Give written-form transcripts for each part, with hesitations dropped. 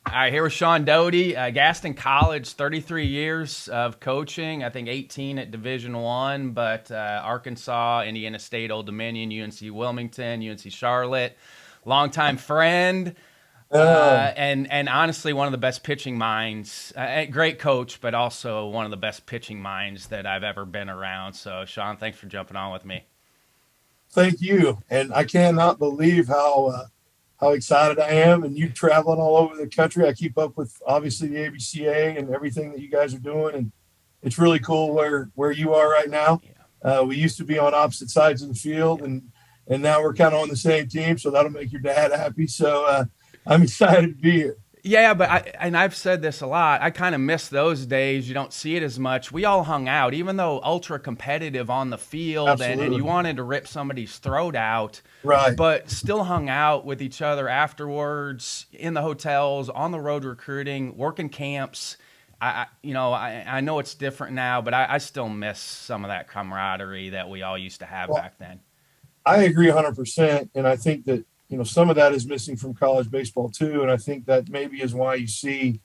All right, here with Shon Doty, Gaston College, 33 years of coaching. I think 18 at Division One, but Arkansas, Indiana State, Old Dominion, UNC Wilmington, UNC Charlotte. Longtime friend, Oh, and honestly, one of the best pitching minds. Great coach, but also one of the best pitching minds that I've ever been around. So, Shon, thanks for jumping on with me. thank you. And I cannot believe how excited I am. And you traveling all over the country. I keep up with obviously the ABCA and everything that you guys are doing, and it's really cool where you are right now. Yeah, We used to be on opposite sides of the field, yeah. and now we're kind of on the same team. So that'll make your dad happy. So I'm excited to be here. Yeah, but I've said this a lot. I kind of miss those days. You don't see it as much. We all hung out, even though ultra competitive on the field, and you Absolutely wanted to rip somebody's throat out, right. but still hung out with each other afterwards in the hotels, on the road recruiting, working camps. I know it's different now, but I still miss some of that camaraderie that we all used to have Well, back then. I agree 100%, and I think that some of that is missing from college baseball too, and I think that maybe is why you see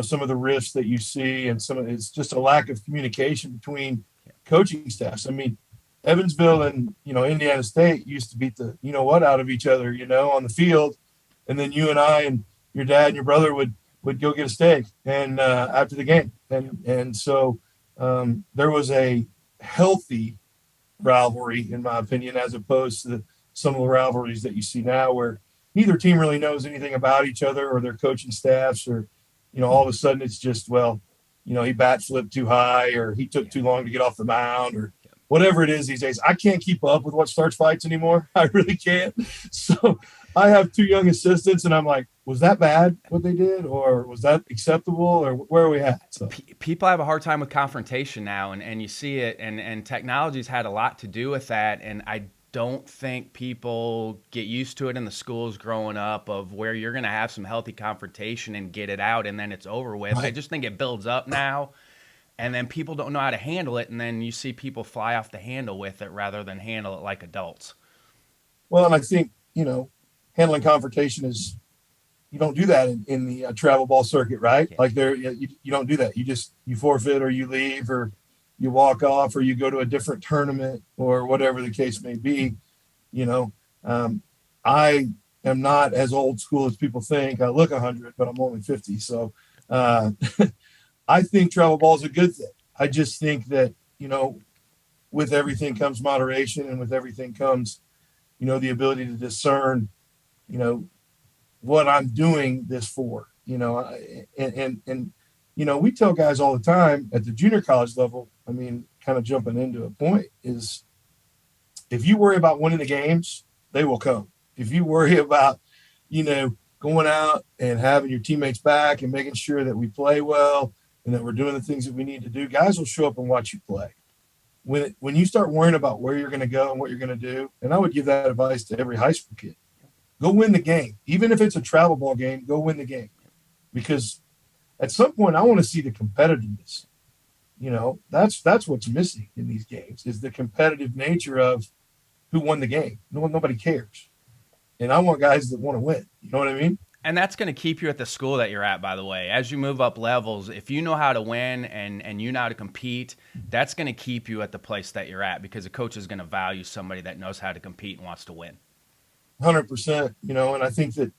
some of the rifts that you see, and some of it's just a lack of communication between coaching staffs. I mean, Evansville and Indiana State used to beat the what out of each other, on the field, and then you and I and your dad and your brother would go get a steak and after the game, and so there was a healthy rivalry, in my opinion, as opposed to some of the rivalries that you see now, where neither team really knows anything about each other or their coaching staffs, or all of a sudden it's just, well, he bat flipped too high, or he took Yeah, too long to get off the mound, or whatever it is these days. I can't keep up with what starts fights anymore. I really can't. So I have two young assistants, and I'm like, was that bad what they did, or was that acceptable, or where are we at? So people have a hard time with confrontation now, and you see it, and technology's had a lot to do with that, and I don't think people get used to it in the schools growing up, of where you're going to have some healthy confrontation and get it out and then it's over with. I right. just think it builds up now, and then people don't know how to handle it, and then you see people fly off the handle with it rather than handle it like adults. Well, and I think handling confrontation is, you don't do that in the travel ball circuit, right? Yeah. Like there, you don't do that. You forfeit, or you leave, or you walk off, or you go to a different tournament, or whatever the case may be. You know, I am not as old school as people think. I look 100, but I'm only 50. So uh, I think travel ball is a good thing. I just think that with everything comes moderation, and with everything comes the ability to discern you know what I'm doing this for. We tell guys all the time at the junior college level. I mean, kind of jumping into a point is, if you worry about winning the games, they will come. If you worry about, going out and having your teammates back and making sure that we play well and that we're doing the things that we need to do, guys will show up and watch you play. When you start worrying about where you're going to go and what you're going to do, and I would give that advice to every high school kid: go win the game. Even if it's a travel ball game, go win the game. Because at some point, I want to see the competitiveness. That's what's missing in these games, is the competitive nature of who won the game. Nobody cares, and I want guys that want to win. You know what I mean? And that's going to keep you at the school that you're at, by the way. As you move up levels, if you know how to win and you know how to compete, that's going to keep you at the place that you're at, because a coach is going to value somebody that knows how to compete and wants to win. 100%. And I think that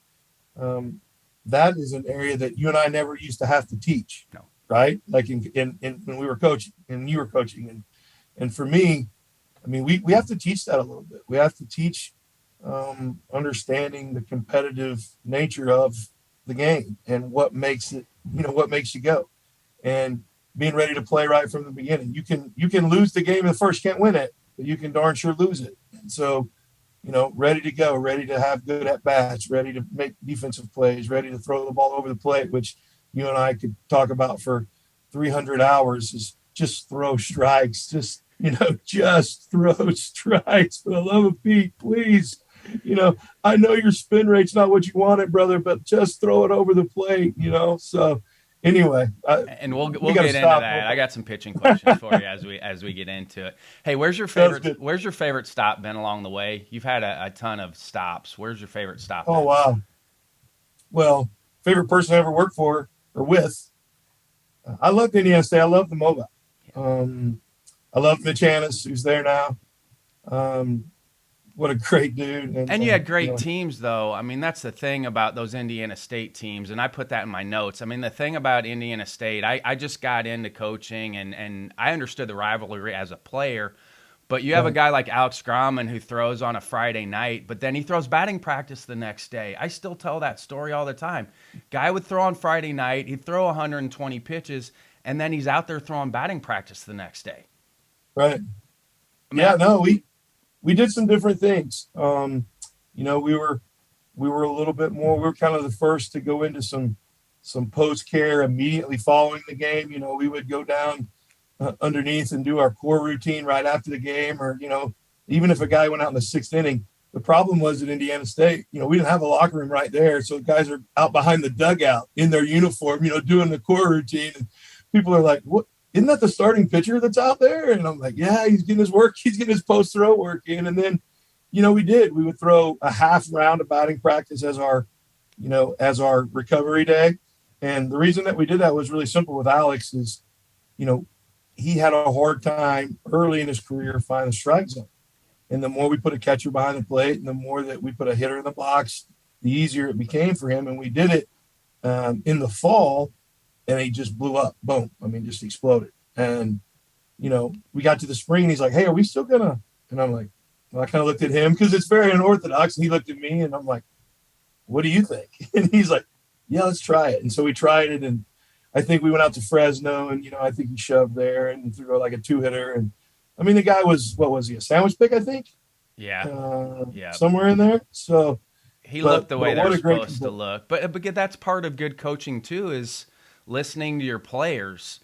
that is an area that you and I never used to have to teach, No. right? Like in when we were coaching and you were coaching, and for me, I mean, we have to teach that a little bit. We have to teach understanding the competitive nature of the game, and what makes it, what makes you go, and being ready to play right from the beginning. You can lose the game in the first, can't win it, but you can darn sure lose it. And so, ready to go, ready to have good at bats, ready to make defensive plays, ready to throw the ball over the plate, which you and I could talk about for 300 hours, is just throw strikes, just throw strikes, for the love of Pete, please. I know your spin rate's not what you wanted, brother, but just throw it over the plate. So anyway, And we'll we we'll got to get into stop. that. I got some pitching questions for you as we get into it. Hey, Sounds good. where's your favorite stop been along the way? You've had a ton of stops. Where's your favorite stop Oh, been? wow. Well, favorite person I ever worked for or with. I loved Indiana State. I loved the Mobile. I love Mitch Annis, who's there now. What a great dude. And you had great teams, though. I mean, that's the thing about those Indiana State teams, and I put that in my notes. I mean, the thing about Indiana State, I just got into coaching, and I understood the rivalry as a player. But you have a guy like Alex Grauman who throws on a Friday night, but then he throws batting practice the next day. I still tell that story all the time. Guy would throw on Friday night, he'd throw 120 pitches, and then he's out there throwing batting practice the next day. Right. We did some different things. We were a little bit more. We were kind of the first to go into some post care immediately following the game. We would go down underneath and do our core routine right after the game, or even if a guy went out in the 6th inning. The problem was at Indiana State, we didn't have a locker room right there, so guys are out behind the dugout in their uniform, doing the core routine, and people are like, "What? Isn't that the starting pitcher that's out there?" And I'm like, "Yeah, he's getting his work. He's getting his post throw work in." And then, we would throw a half round of batting practice as our recovery day. And the reason that we did that was really simple with Alex is, he had a hard time early in his career finding the strike zone. And the more we put a catcher behind the plate and the more that we put a hitter in the box, the easier it became for him. And we did it in the fall, and he just blew up. Boom. I mean, just exploded. And, we got to the spring, and he's like, "Hey, are we still going to?" And I'm like, well, I kind of looked at him because it's very unorthodox. And he looked at me, and I'm like, "What do you think?" And he's like, "Yeah, let's try it." And so we tried it, and I think we went out to Fresno, and, I think he shoved there and threw like a 2-hitter. And I mean, the guy was, what was he, a sandwich pick, I think? Yeah. Somewhere in there. So he looked the way they're supposed to look. But that's part of good coaching too, is listening to your players.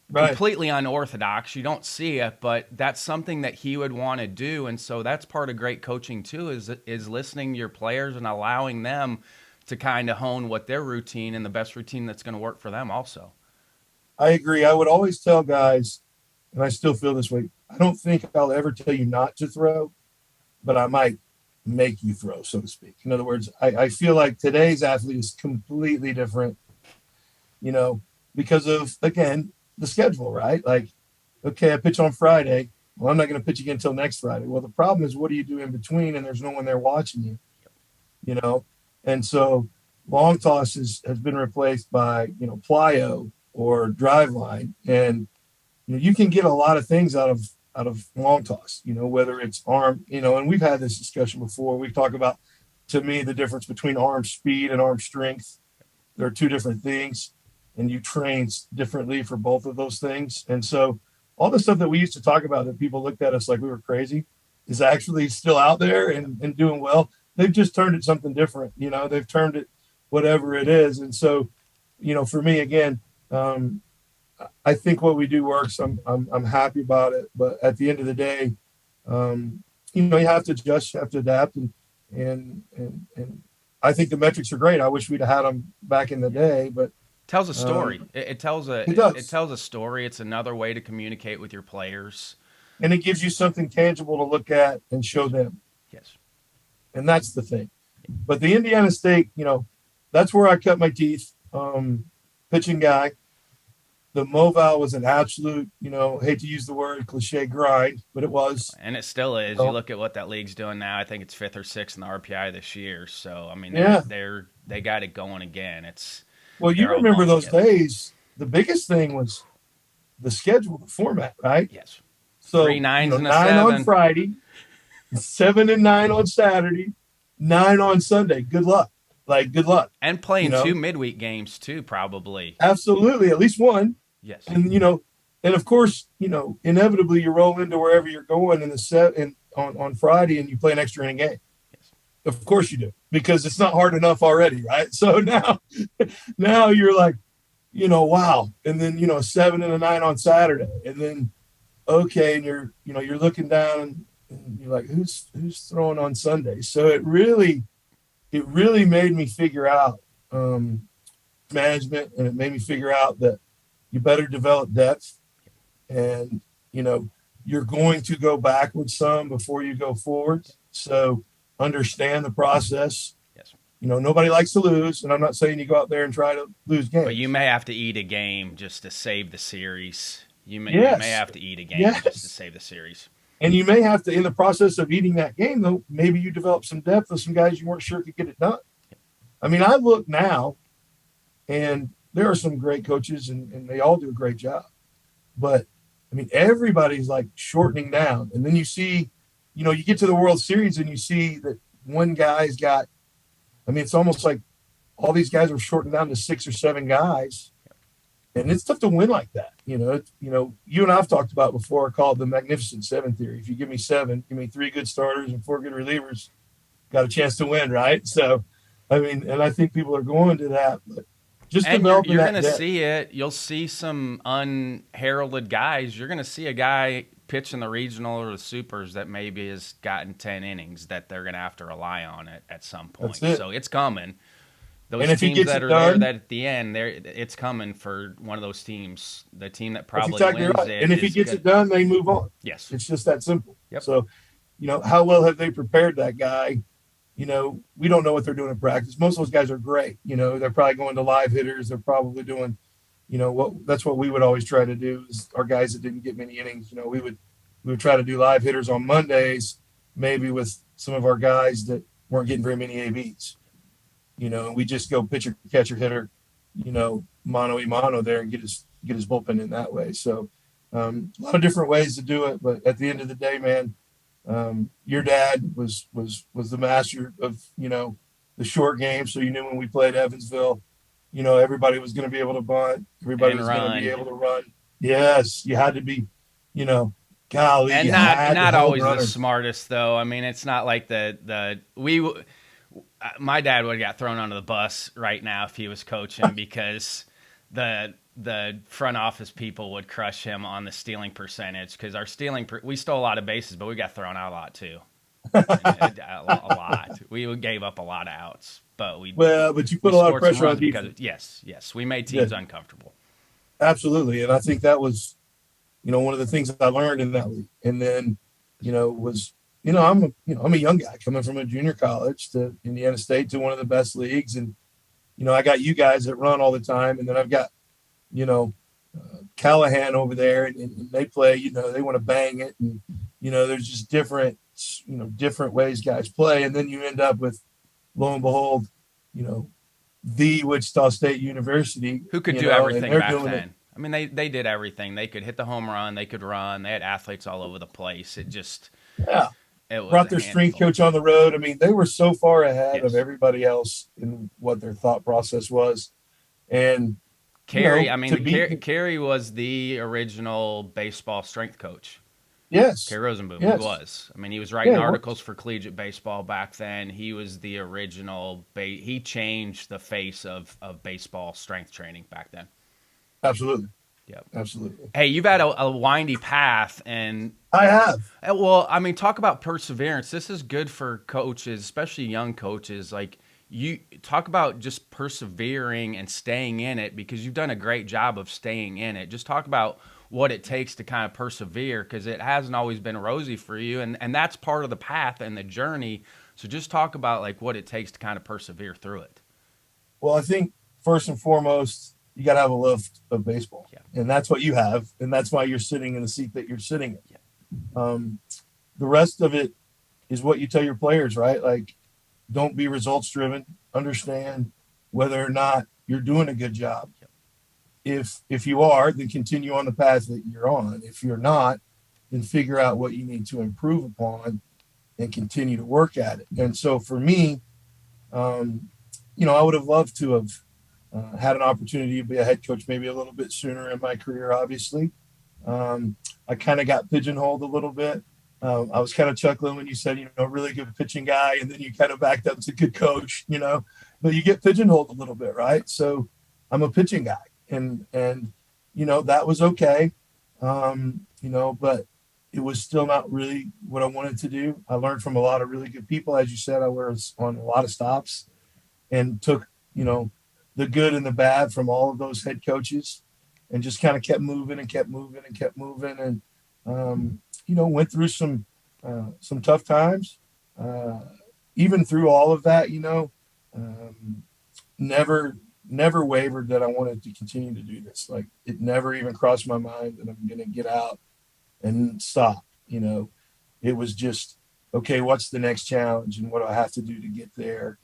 Right. Completely unorthodox. You don't see it, but that's something that he would want to do. And so that's part of great coaching too, is listening to your players and allowing them to kind of hone what their routine and the best routine that's going to work for them also. I agree. I would always tell guys, and I still feel this way, I don't think I'll ever tell you not to throw, but I might make you throw, so to speak. In other words, I feel like today's athlete is completely different, because of, again, the schedule, right? Like, okay, I pitch on Friday. Well, I'm not going to pitch again until next Friday. Well, the problem is, what do you do in between? And there's no one there watching you, And so long toss has been replaced by, plyo or drive line. And, you can get a lot of things out of long toss, whether it's arm, and we've had this discussion before. We talk about, to me, the difference between arm speed and arm strength. They're two different things, and you train differently for both of those things. And so all the stuff that we used to talk about that people looked at us like we were crazy is actually still out there and doing well. They've just turned it something different. They've turned it whatever it is. And so, for me, again, I think what we do works. I'm happy about it. But at the end of the day, you have to adjust, you have to adapt. And I think the metrics are great. I wish we'd have had them back in the day, but tells a story. It tells a story. It's another way to communicate with your players. And it gives you something tangible to look at and show them. Yes. And that's the thing. But the Indiana State, that's where I cut my teeth. Pitching guy. The Mobile was an absolute, hate to use the word cliche grind, but it was. And it still is. You look at what that league's doing now. I think it's 5th or 6th in the RPI this year. So, I mean, they got it going again. Well, you remember those days. The biggest thing was the schedule, the format, right? Yes. So 3 9s and a 9 7 on Friday, 7 and 9 on Saturday, 9 on Sunday. Good luck. Good luck. And playing 2 midweek games too, probably. Absolutely, at least one. Yes. And and of course, inevitably you roll into wherever you're going in the set and on Friday, and you play an extra inning game. Yes. Of course you do, because it's not hard enough already, right? So now you're like, wow. And then, a 7 and a 9 on Saturday. And then, okay. And you're looking down and you're like, who's throwing on Sunday? So it really made me figure out management, and it made me figure out that you better develop depth, and, you're going to go backwards some before you go forward. So understand the process. Yes. nobody likes to lose, and I'm not saying you go out there and try to lose But you games. may have to eat a game just to save the series. You may Yes, have to eat a game just to yes. save the series. And you may have to, in the process of eating that game, though, maybe you develop some depth with some guys you weren't sure could get it done. I mean, I look now, and there are some great coaches, and they all do a great job. But I mean, everybody's like shortening down, and then you see, you get to the World Series and you see that one guy's got. I mean, it's almost like all these guys are shortened down to 6 or 7 guys, and it's tough to win like that. You and I've talked about before, called the Magnificent Seven theory. If you give me seven, give me 3 good starters and 4 good relievers, got a chance to win, right? So, I mean, and I think people are going to that, but just And you're developing you're that gonna depth. see it. You'll see some unheralded guys. You're gonna see a guy pitch in the regional or the supers that maybe has gotten 10 innings that they're gonna have to rely on it at some That's point. it. So it's coming. And Those if he teams gets that it are there, done, that at the end, there it's coming for one of those teams. The team that that's probably exactly wins right. And it if he is gets good. it done, they move on. Yes. It's just that simple. Yep. So, how well have they prepared that guy? We don't know what they're doing in practice. Most of those guys are great. They're probably going to live hitters. They're probably doing, that's what we would always try to do is our guys that didn't get many innings. We would try to do live hitters on Mondays, maybe with some of our guys that weren't getting very many ABs. And we just go pitcher, catcher, hitter, mano y mano there and get his bullpen in that way. So a lot of different ways to do it, but at the end of the day, man, your dad was the master of the short game. So when we played Evansville, everybody was going to be able to bunt, everybody And was going to be run. able to run. Yes, you had to be, you know, golly, And you not had to not have always the runners. smartest though. I mean, it's not like my dad would have got thrown under the bus right now if he was coaching because the front office people would crush him on the stealing percentage because we stole a lot of bases, but we got thrown out a lot too. A lot. We gave up a lot of outs, but Well, but you we put a lot of scored some pressure on runs because defense. yes, we made Yeah, teams uncomfortable. absolutely. And I think that was, one of the things that I learned in that league. And then, was, I'm a young guy coming from a junior college to Indiana State to one of the best leagues. And, I got you guys that run all the time. And then I've got, you know, Callahan over there and they play, they want to bang it. And, there's just different ways guys play. And then you end up with, lo and behold, you know, the Wichita State University, Who could do and everything they're back doing it. then? I mean, they did everything. They could hit the home run. They could run. They had athletes all over the place. Yeah. It was Brought a their strength handful. coach on the road. I mean, they were so far ahead of Yes. everybody else in what their thought process was. And, Carey, I to mean, beat, Carey was the original baseball strength coach. yes, Carey Rosenboom, he yes. was. I mean, he was writing Yeah, it articles was. for collegiate baseball back then. He was the original. He changed the face of baseball strength training back then. Absolutely. Yep. Absolutely. Hey, you've had a windy path, and I have. well, I mean, talk about perseverance. This is good for coaches, especially young coaches. Like you talk about just persevering and staying in it because you've done a great job of staying in it. Just talk about what it takes to kind of persevere because it hasn't always been rosy for you, and that's part of the path and the journey. So just talk about like what it takes to kind of persevere through it. Well, I think first and foremost, you got to have a love of baseball. Yeah. And that's what you have. And that's why you're sitting in the seat that you're sitting in. Yeah. The rest of it is what you tell your players, right? Like, don't be results driven. Understand whether or not you're doing a good job. If you are, then continue on the path that you're on. If you're not, then figure out what you need to improve upon and continue to work at it. And so for me, I would have loved to have had an opportunity to be a head coach maybe a little bit sooner in my career, obviously. I kind of got pigeonholed a little bit. I was kind of chuckling when you said, really good pitching guy, and then you kind of backed up to good coach, but you get pigeonholed a little bit, right? So I'm a pitching guy, and that was okay, but it was still not really what I wanted to do. I learned from a lot of really good people, as you said. I was on a lot of stops and took, the good and the bad from all of those head coaches, and just kind of kept moving and kept moving and kept moving, and went through some tough times. Even through all of that, um, never never wavered that I wanted to continue to do this. Like it never even crossed my mind that I'm going to get out and stop. It was just, okay, what's the next challenge and what do I have to do to get there?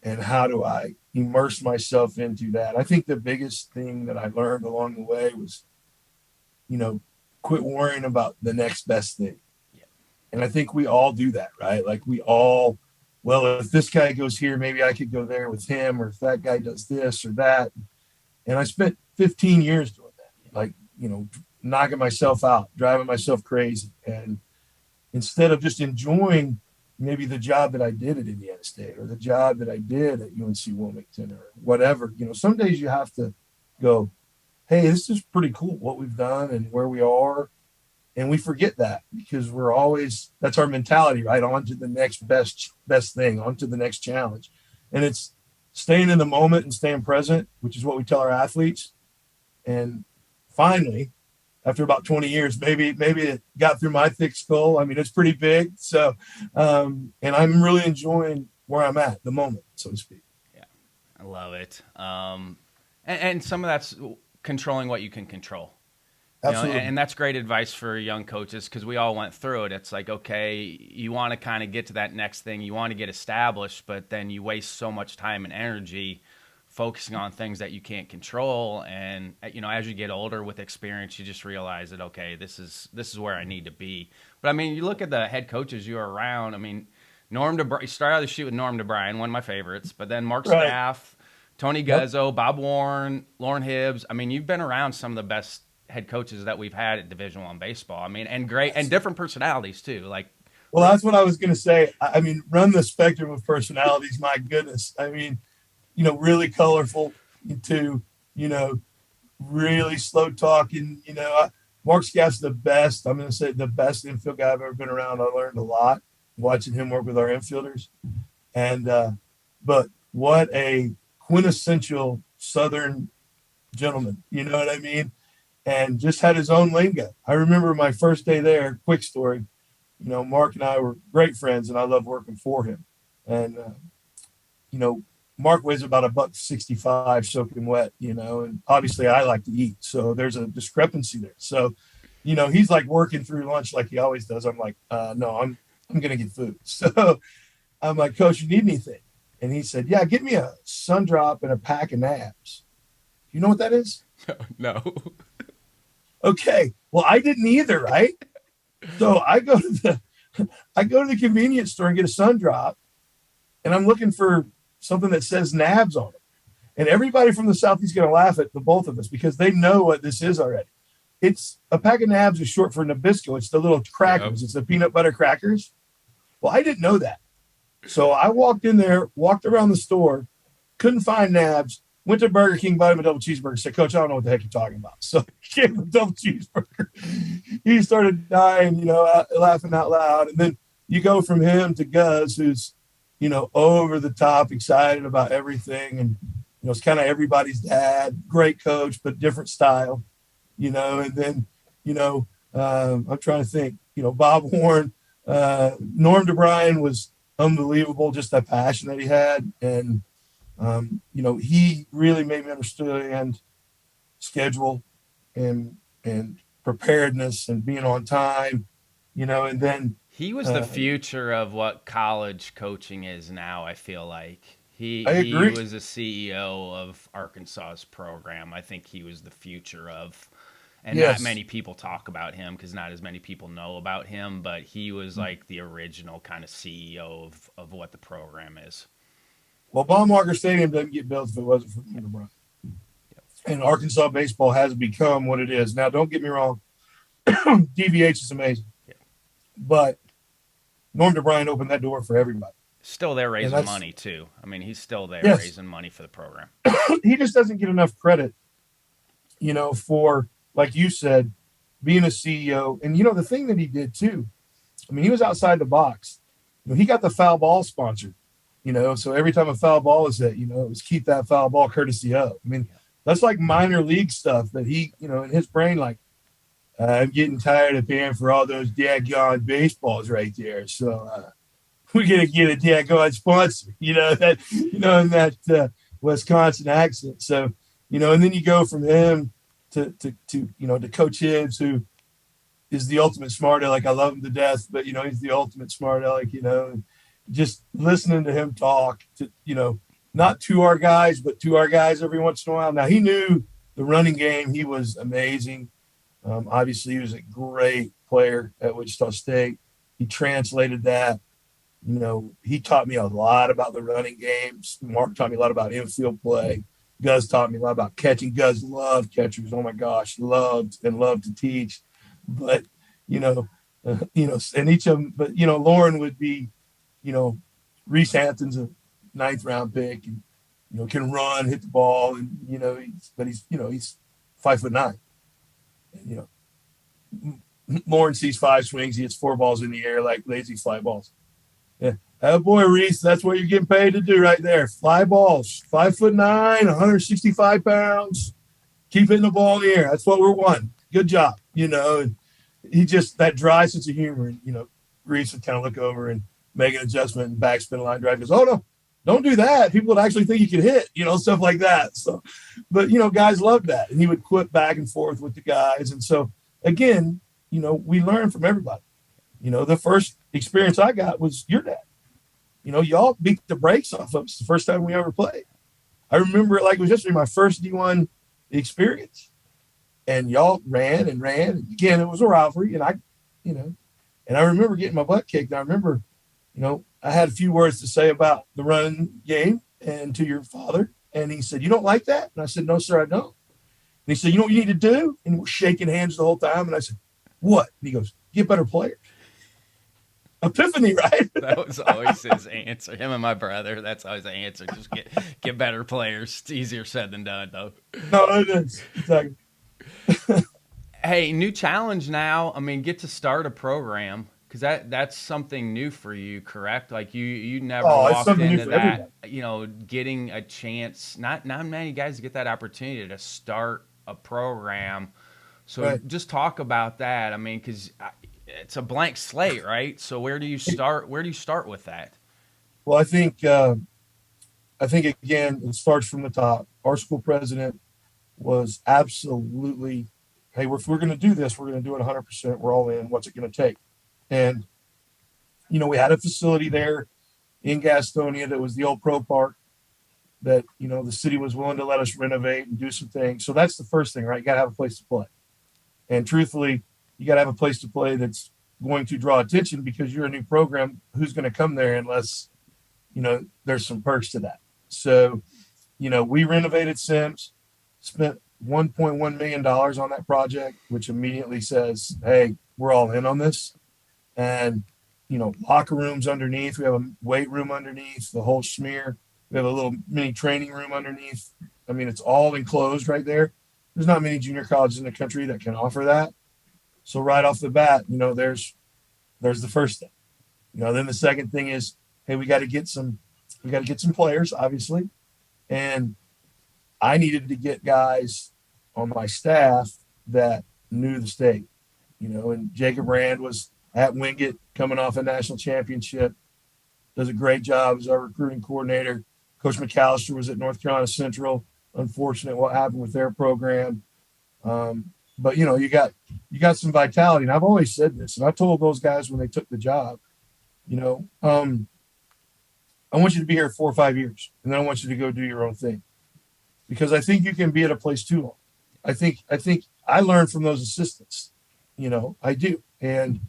And how do I immerse myself into that? I think the biggest thing that I learned along the way was, you know, quit worrying about the next best thing. Yeah. And I think we all do that, right? Like we all, well, if this guy goes here, maybe I could go there with him, or if that guy does this or that. And I spent 15 years doing that, like, knocking myself out, driving myself crazy. And instead of just enjoying maybe the job that I did at Indiana State or the job that I did at UNC Wilmington or whatever, some days you have to go, hey, this is pretty cool what we've done and where we are. And we forget that because we're always, that's our mentality, right? On to the next best thing, on to the next challenge. And it's staying in the moment and staying present, which is what we tell our athletes. And finally, after about 20 years, maybe it got through my thick skull. I mean, it's pretty big. So, and I'm really enjoying where I'm at the moment, so to speak. Yeah, I love it. And some of that's controlling what you can control. Absolutely. And that's great advice for young coaches because we all went through it. It's like, okay, you want to kind of get to that next thing. You want to get established, but then you waste so much time and energy focusing on things that you can't control. And, as you get older with experience, you just realize that, okay, this is where I need to be. But, I mean, you look at the head coaches you are around. I mean, you start out the shoot with Norm DeBryan, one of my favorites, but then Mark Right. Staff, Tony Guzzo, Bob Warren, Lauren Hibbs. I mean, you've been around some of the best head coaches that we've had at Division I baseball. I mean, and great and different personalities too. Like, well, that's what I was going to say. I mean, run the spectrum of personalities. My goodness. I mean, really colorful to, really slow talking. Mark Scott's the best. I'm going to say the best infield guy I've ever been around. I learned a lot watching him work with our infielders. And, but what a quintessential Southern gentleman. You know what I mean? And just had his own lingo. I remember my first day there, quick story. Mark and I were great friends and I love working for him. And, Mark weighs about $165 soaking wet, and obviously I like to eat. So there's a discrepancy there. So, he's like working through lunch like he always does. I'm like, no, I'm going to get food. So I'm like, Coach, you need anything? And he said, yeah, get me a sun drop and a pack of nabs. You know what that is? No. Okay. Well, I didn't either. Right. So I go to the convenience store and get a sun drop, and I'm looking for something that says nabs on it. And everybody from the South is going to laugh at the both of us because they know what this is already. It's a pack of nabs is short for Nabisco. It's the little crackers. Yep. It's the peanut butter crackers. Well, I didn't know that. So I walked in there, walked around the store, couldn't find nabs, went to Burger King, bought him a double cheeseburger, said, Coach, I don't know what the heck you're talking about. So he gave him a double cheeseburger. He started dying, laughing out loud. And then you go from him to Guz, who's, over the top, excited about everything. And, it's kind of everybody's dad, great coach, but different style, and then, I'm trying to think, Bob Warren, Norm DeBryan was unbelievable, just that passion that he had. And, he really made me understand schedule and preparedness and being on time, and then he was the future of what college coaching is now. I feel like he was a CEO of Arkansas's program. I think he was the future of, and yes. Not many people talk about him because not as many people know about him, but he was like the original kind of CEO of what the program is. Well, Baumgartner Stadium doesn't get built if it wasn't for Norm DeBryan. Yep. And Arkansas baseball has become what it is. Now, don't get me wrong. DVH is amazing. Yep. But Norm DeBryan opened that door for everybody. Still there raising money, too. I mean, he's still there raising money for the program. He just doesn't get enough credit, for, like you said, being a CEO. And, the thing that he did, too, I mean, he was outside the box. He got the foul ball sponsored. So every time a foul ball is hit, it was keep that foul ball courtesy of. I mean, that's like minor league stuff that he, in his brain, like, I'm getting tired of paying for all those daggone baseballs right there. So we're gonna get it. Yeah, go ahead, sponsor. In that Wisconsin accent. So, and then you go from him to Coach Hibbs, who is the ultimate smart aleck. I love him to death, but he's the ultimate smart aleck. Just listening to him talk not to our guys, but to our guys every once in a while. Now he knew the running game. He was amazing. Obviously, he was a great player at Wichita State. He translated that. He taught me a lot about the running game. Mark taught me a lot about infield play. Gus taught me a lot about catching. Gus loved catchers. Oh my gosh, loved to teach. But and each of them. But Lauren would be, Reese Hampton's a 9th round pick, and can run, hit the ball, and he's 5'9". And, Lauren sees 5 swings, he hits 4 balls in the air like lazy fly balls. Yeah. Oh boy, Reese, that's what you're getting paid to do right there. Fly balls, 5'9", 165 pounds. Keep hitting the ball in the air. That's what we're wanting. Good job. And he just, that dry sense of humor. And, Reese would kind of look over and make an adjustment and backspin a line drive. Goes, oh no, don't do that. People would actually think you could hit, stuff like that. So, but, guys loved that. And he would quit back and forth with the guys. And so, again, we learn from everybody. The first experience I got was your dad. Y'all beat the brakes off of us the first time we ever played. I remember it like it was yesterday, my first D1 experience. And y'all ran and ran. And again, it was a rivalry. And I remember getting my butt kicked. I remember, I had a few words to say about the running game and to your father. And he said, you don't like that? And I said, no, sir, I don't. And he said, you know what you need to do? And we're shaking hands the whole time. And I said, what? And he goes, get better players. Epiphany, right? That was always his answer. Him and my brother, that's always the answer. Just get better players. It's easier said than done, though. No, it is. Exactly. Hey, new challenge now. I mean, get to start a program, because that's something new for you, correct? Like you never walked into that, getting a chance. Not many guys get that opportunity to start a program. So right. Just talk about that. I mean, because it's a blank slate, right? So where do you start? Where do you start with that? Well, I think again, it starts from the top. Our school president was absolutely, hey, if we're going to do this, we're going to do it 100%. We're all in. What's it going to take? And we had a facility there in Gastonia that was the old pro park that the city was willing to let us renovate and do some things. So that's the first thing, right? You got to have a place to play. And truthfully, you got to have a place to play that's going to draw attention, because you're a new program. Who's going to come there unless, there's some perks to that. So, we renovated Sims, spent $1.1 million on that project, which immediately says, hey, we're all in on this. And, locker rooms underneath. We have a weight room underneath, the whole schmear. We have a little mini training room underneath. I mean, it's all enclosed right there. There's not many junior colleges in the country that can offer that. So right off the bat, there's the first thing. Then the second thing is, hey, we got to get some players, obviously. And I needed to get guys on my staff that knew the state, and Jacob Rand was at Wingate coming off a national championship, does a great job as our recruiting coordinator. Coach McAllister was at North Carolina Central. Unfortunate what happened with their program. But you got some vitality. And I've always said this, and I told those guys when they took the job, I want you to be here 4 or 5 years, and then I want you to go do your own thing, because I think you can be at a place too long. I think I learned from those assistants, I do. And,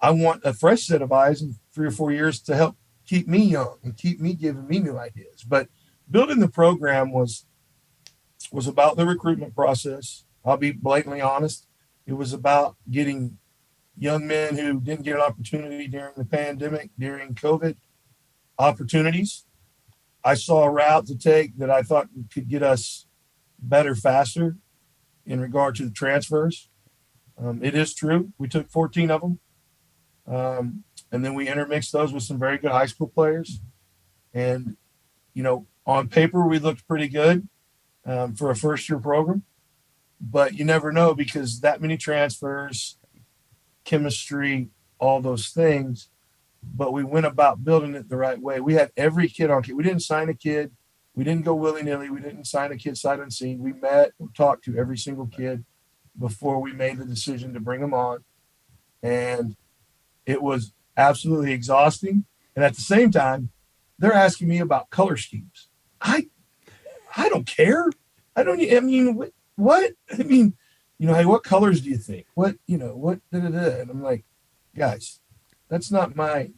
I want a fresh set of eyes in 3 or 4 years to help keep me young and keep me giving me new ideas. But building the program was about the recruitment process. I'll be blatantly honest. It was about getting young men who didn't get an opportunity during the pandemic, during COVID, opportunities. I saw a route to take that I thought could get us better faster in regard to the transfers. It is true. We took 14 of them. And then we intermixed those with some very good high school players. And, on paper, we looked pretty good for a first-year program. But you never know, because that many transfers, chemistry, all those things, but we went about building it the right way. We had every kid on kid. We didn't sign a kid. We didn't go willy-nilly. We didn't sign a kid sight unseen. We met and talked to every single kid before we made the decision to bring them on. And it was absolutely exhausting. And at the same time, they're asking me about color schemes. I don't care. I mean, what? I mean, hey, what colors do you think? What, what, da, da, da. And I'm like, guys, that's not my,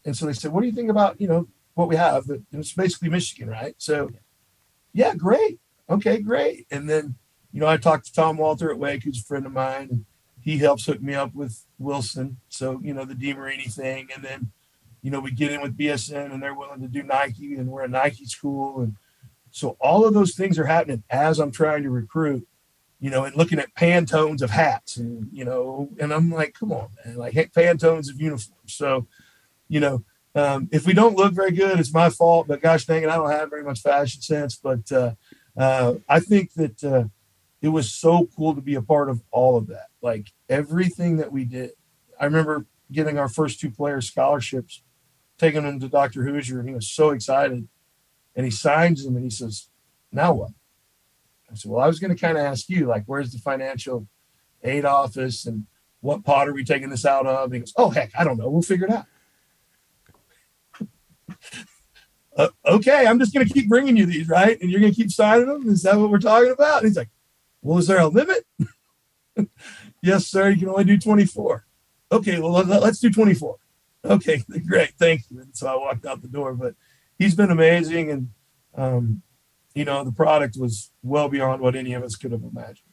And so they said, what do you think about, what we have? But it's basically Michigan, right? So, yeah, great. Okay, great. And then, I talked to Tom Walter at Wake, who's a friend of mine, and he helps hook me up with Wilson. So, the DeMarini thing. And then, we get in with BSN and they're willing to do Nike, and we're a Nike school. And so all of those things are happening as I'm trying to recruit, and looking at Pantones of hats and, and I'm like, come on, man, like Pantones of uniforms. So, if we don't look very good, it's my fault, but gosh dang it, I don't have very much fashion sense. But I think that it was so cool to be a part of all of that. Like everything that we did. I remember getting our first 2 players scholarships, taking them to Dr. Hoosier, and he was so excited. And he signs them and he says, now what? I said, well, I was going to kind of ask you, like, where's the financial aid office and what pot are we taking this out of? And he goes, oh, heck, I don't know. We'll figure it out. Okay, I'm just going to keep bringing you these, right? And you're going to keep signing them? Is that what we're talking about? And he's like, well, is there a limit? Yes, sir. You can only do 24. Okay, well, let's do 24. Okay, great. Thank you. And so I walked out the door, but he's been amazing. And, the product was well beyond what any of us could have imagined.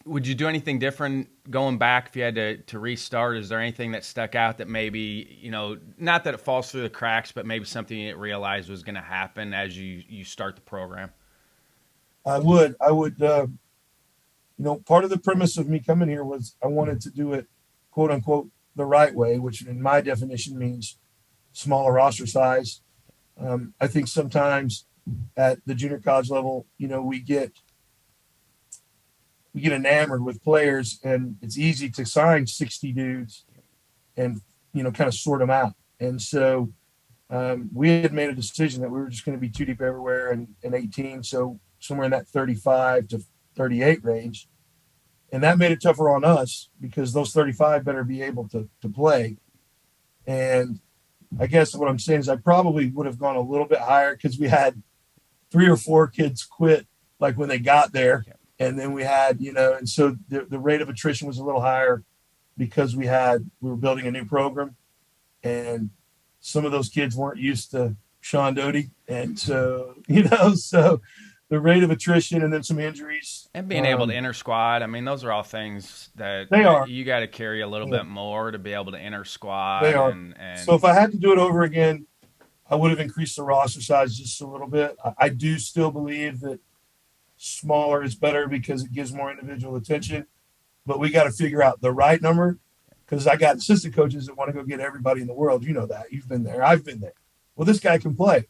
Would you do anything different going back if you had to restart? Is there anything that stuck out that maybe, not that it falls through the cracks, but maybe something you didn't realize was going to happen as you start the program? I would, part of the premise of me coming here was I wanted to do it, quote unquote, the right way, which in my definition means smaller roster size. I think sometimes at the junior college level, we get enamored with players, and it's easy to sign 60 dudes and, kind of sort them out. And so we had made a decision that we were just going to be 2 deep everywhere and 18. So somewhere in that 35 to 38 range. And that made it tougher on us because those 35 better be able to play. And I guess what I'm saying is I probably would have gone a little bit higher because we had 3 or 4 kids quit like when they got there. And then we had, and so the rate of attrition was a little higher because we were building a new program, and some of those kids weren't used to Shon Doty. And so, so the rate of attrition and then some injuries. And being able to enter squad. I mean, those are all things that you got to carry a little bit more to be able to enter squad. They are. And so if I had to do it over again, I would have increased the roster size just a little bit. I do still believe that smaller is better because it gives more individual attention, but we got to figure out the right number because I got assistant coaches that want to go get everybody in the world. You know that. You've been there. I've been there. Well, this guy can play.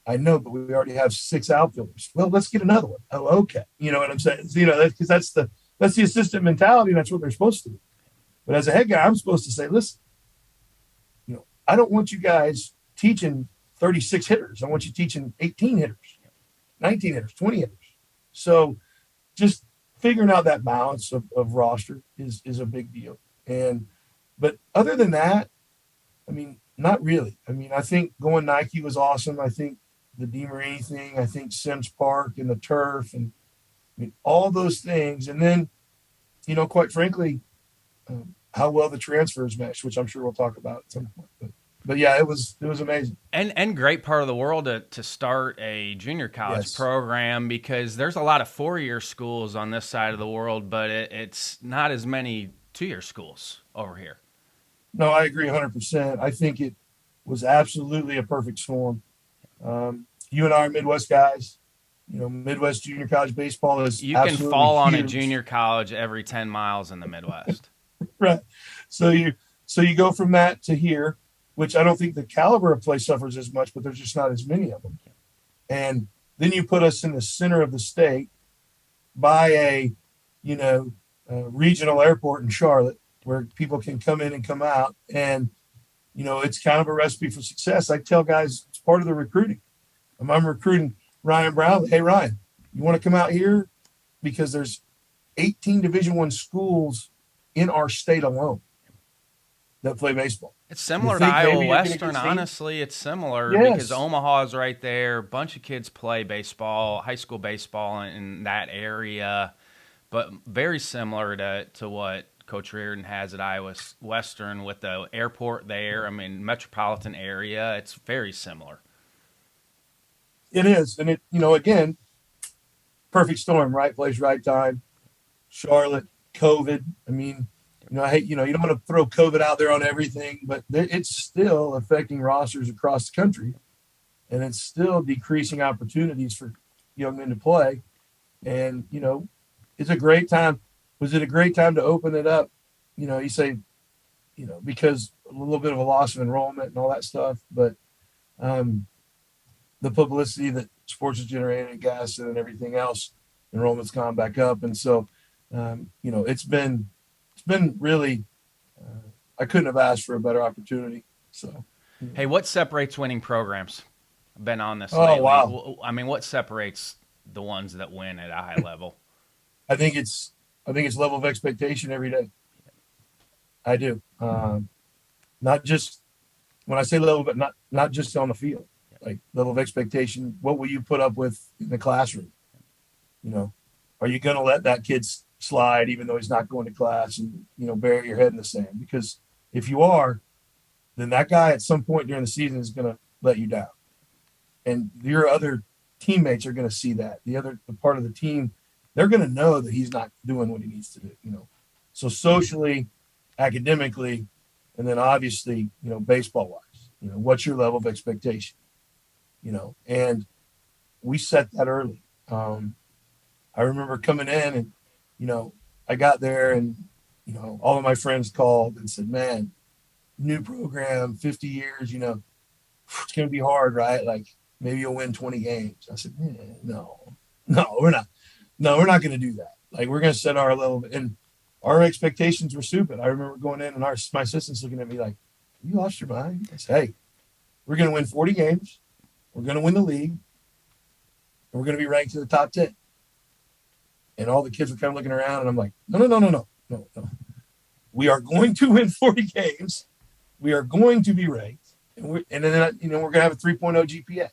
I know, but we already have 6 outfielders. Well, let's get another one. Oh, okay. You know what I'm saying? Because that's the assistant mentality. And that's what they're supposed to do. But as a head guy, I'm supposed to say, listen, I don't want you guys teaching 36 hitters. I want you teaching 18 hitters, 19 hitters, 20 hitters. So just figuring out that balance of roster is a big deal. But other than that, I mean, not really. I mean, I think going Nike was awesome. I think the DeMarini thing, I think Sims Park and the turf and all those things. And then, quite frankly, how well the transfers mesh, which I'm sure we'll talk about at some point. But yeah, it was amazing. And great part of the world to start a junior college program because there's a lot of 4-year schools on this side of the world, but it's not as many 2-year schools over here. No, I agree 100%. I think it was absolutely a perfect storm. You and I are Midwest guys. Midwest junior college baseball is you can fall on huge. A junior college every 10 miles in the Midwest. Right. So you go from that to here, which I don't think the caliber of play suffers as much, but there's just not as many of them. And then you put us in the center of the state by a regional airport in Charlotte where people can come in and come out. And it's kind of a recipe for success. I tell guys it's part of the recruiting. I'm recruiting Ryan Brown. Hey, Ryan, you want to come out here? Because there's 18 Division I schools in our state alone that play baseball. It's You similar to think Iowa maybe you're going to get Western, seen? honestly. It's similar because Yes. Omaha's right there. A bunch of kids play baseball, high school baseball in that area, but very similar to what Coach Reardon has at Iowa Western with the airport there. I mean, metropolitan area. It's very similar. It is. And again, perfect storm, right place, right time. Charlotte, COVID. I mean, I hate, you don't want to throw COVID out there on everything, but it's still affecting rosters across the country, and it's still decreasing opportunities for young men to play. And, it's a great time. Was it a great time to open it up? You say, because a little bit of a loss of enrollment and all that stuff, but the publicity that sports is generating at Gaston and everything else, enrollment's gone back up. And so, it's been really, I couldn't have asked for a better opportunity. So, Hey, what separates winning programs? I've been on this oh, lately. wow. I mean, what separates the ones that win at a high level? I think it's, level of expectation every day. I do. Not just when I say level, but not just on the field, like level of expectation. What will you put up with in the classroom? Are you going to let that kid slide even though he's not going to class and, bury your head in the sand? Because if you are, then that guy at some point during the season is going to let you down. And your other teammates are going to see that. The part of the team, they're going to know that he's not doing what he needs to do, So socially, academically, and then obviously, baseball wise, what's your level of expectation? And we set that early. I remember coming in and, I got there and, all of my friends called and said, man, new program, 50 years, it's going to be hard, right? Like maybe you'll win 20 games. I said, no, we're not. No, we're not going to do that. Like we're going to set our level and our expectations were stupid. I remember going in and my assistants looking at me like, you lost your mind. I said, hey, we're going to win 40 games. We're going to win the league. And we're going to be ranked in the top 10. And all the kids were kind of looking around and I'm like, no. We are going to win 40 games. We are going to be ranked. And then, we're going to have a 3.0 GPA.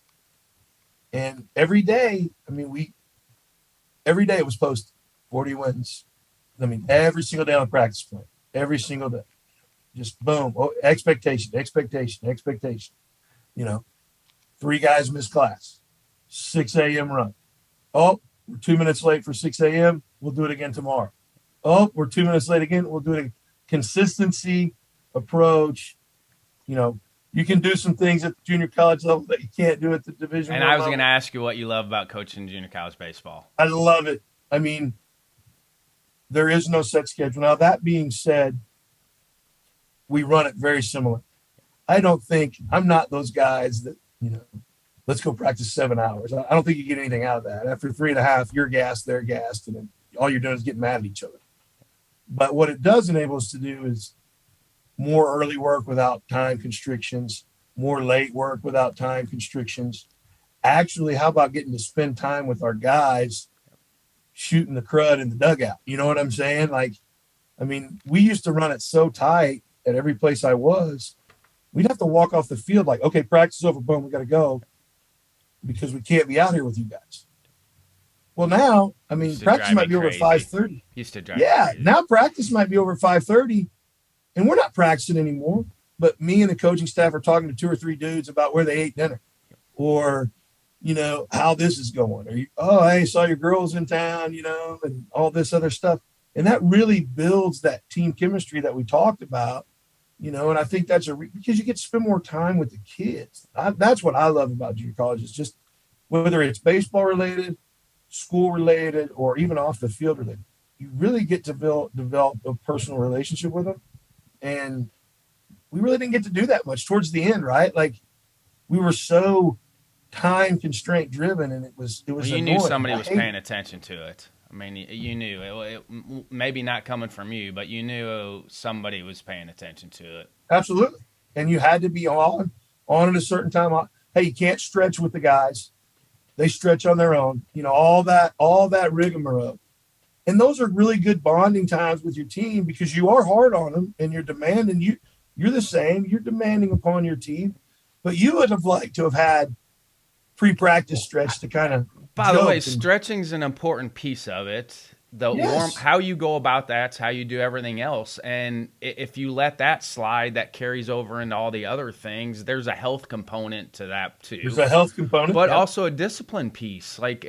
And every day, every day it was posted 40 wins. Every single day on the practice plane, every single day, just boom. Oh, expectation. 3 guys missed class, 6 a.m. run. Oh, we're 2 minutes late for 6 a.m. We'll do it again tomorrow. Oh, we're 2 minutes late again. We'll do it again. Consistency, approach. You can do some things at the junior college level that you can't do at the Division I And I was level. going to ask you what you love about coaching junior college baseball. I love it. There is no set schedule. Now, that being said, we run it very similar. I'm not those guys that, let's go practice 7 hours. I don't think you get anything out of that. After 3.5, you're gassed, they're gassed, and then all you're doing is getting mad at each other. But what it does enable us to do is more early work without time constrictions, more late work without time constrictions. Actually, how about getting to spend time with our guys shooting the crud in the dugout? You know what I'm saying? We used to run it so tight at every place I was, we'd have to walk off the field like, okay, practice is over, boom, we got to go because we can't be out here with you guys. Well, now, practice might be over at 5:30. Used to drive Yeah, crazy. now practice might be over at 5:30, and we're not practicing anymore. But me and the coaching staff are talking to 2 or 3 dudes about where they ate dinner, or how this is going, or hey, saw your girls in town, and all this other stuff, and that really builds that team chemistry that we talked about, and I think that's because you get to spend more time with the kids. That's what I love about junior college is just whether it's baseball related, school related, or even off the field related, you really get to develop a personal relationship with them. And we really didn't get to do that much towards the end, right? Like we were so time constraint driven, and it was. Well, you knew somebody was paying attention to it. You knew it, maybe not coming from you, but you knew somebody was paying attention to it. Absolutely. and you had to be on at a certain time. Hey, you can't stretch with the guys. They stretch on their own, all that rigmarole. And those are really good bonding times with your team because you are hard on them and you're demanding. You're the same. You're demanding upon your team, but you would have liked to have had pre-practice stretch to kind of. By the way, stretching's an important piece of it. Yes. How you go about that's how you do everything else. And if you let that slide, that carries over into all the other things. There's a health component to that too. There's a health component, but also a discipline piece. Like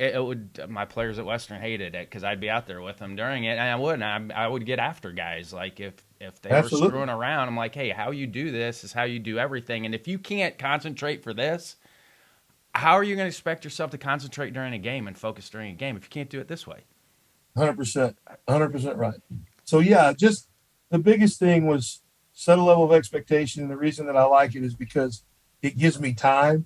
my players at Western hated it because I'd be out there with them during it, and I wouldn't. I would get after guys. Like if they Absolutely. were screwing around, I'm like, hey, how you do this is how you do everything. And if you can't concentrate for this, how are you going to expect yourself to concentrate during a game and focus during a game if you can't do it this way? 100%, 100% right. So yeah, just the biggest thing was set a level of expectation. And the reason that I like it is because it gives me time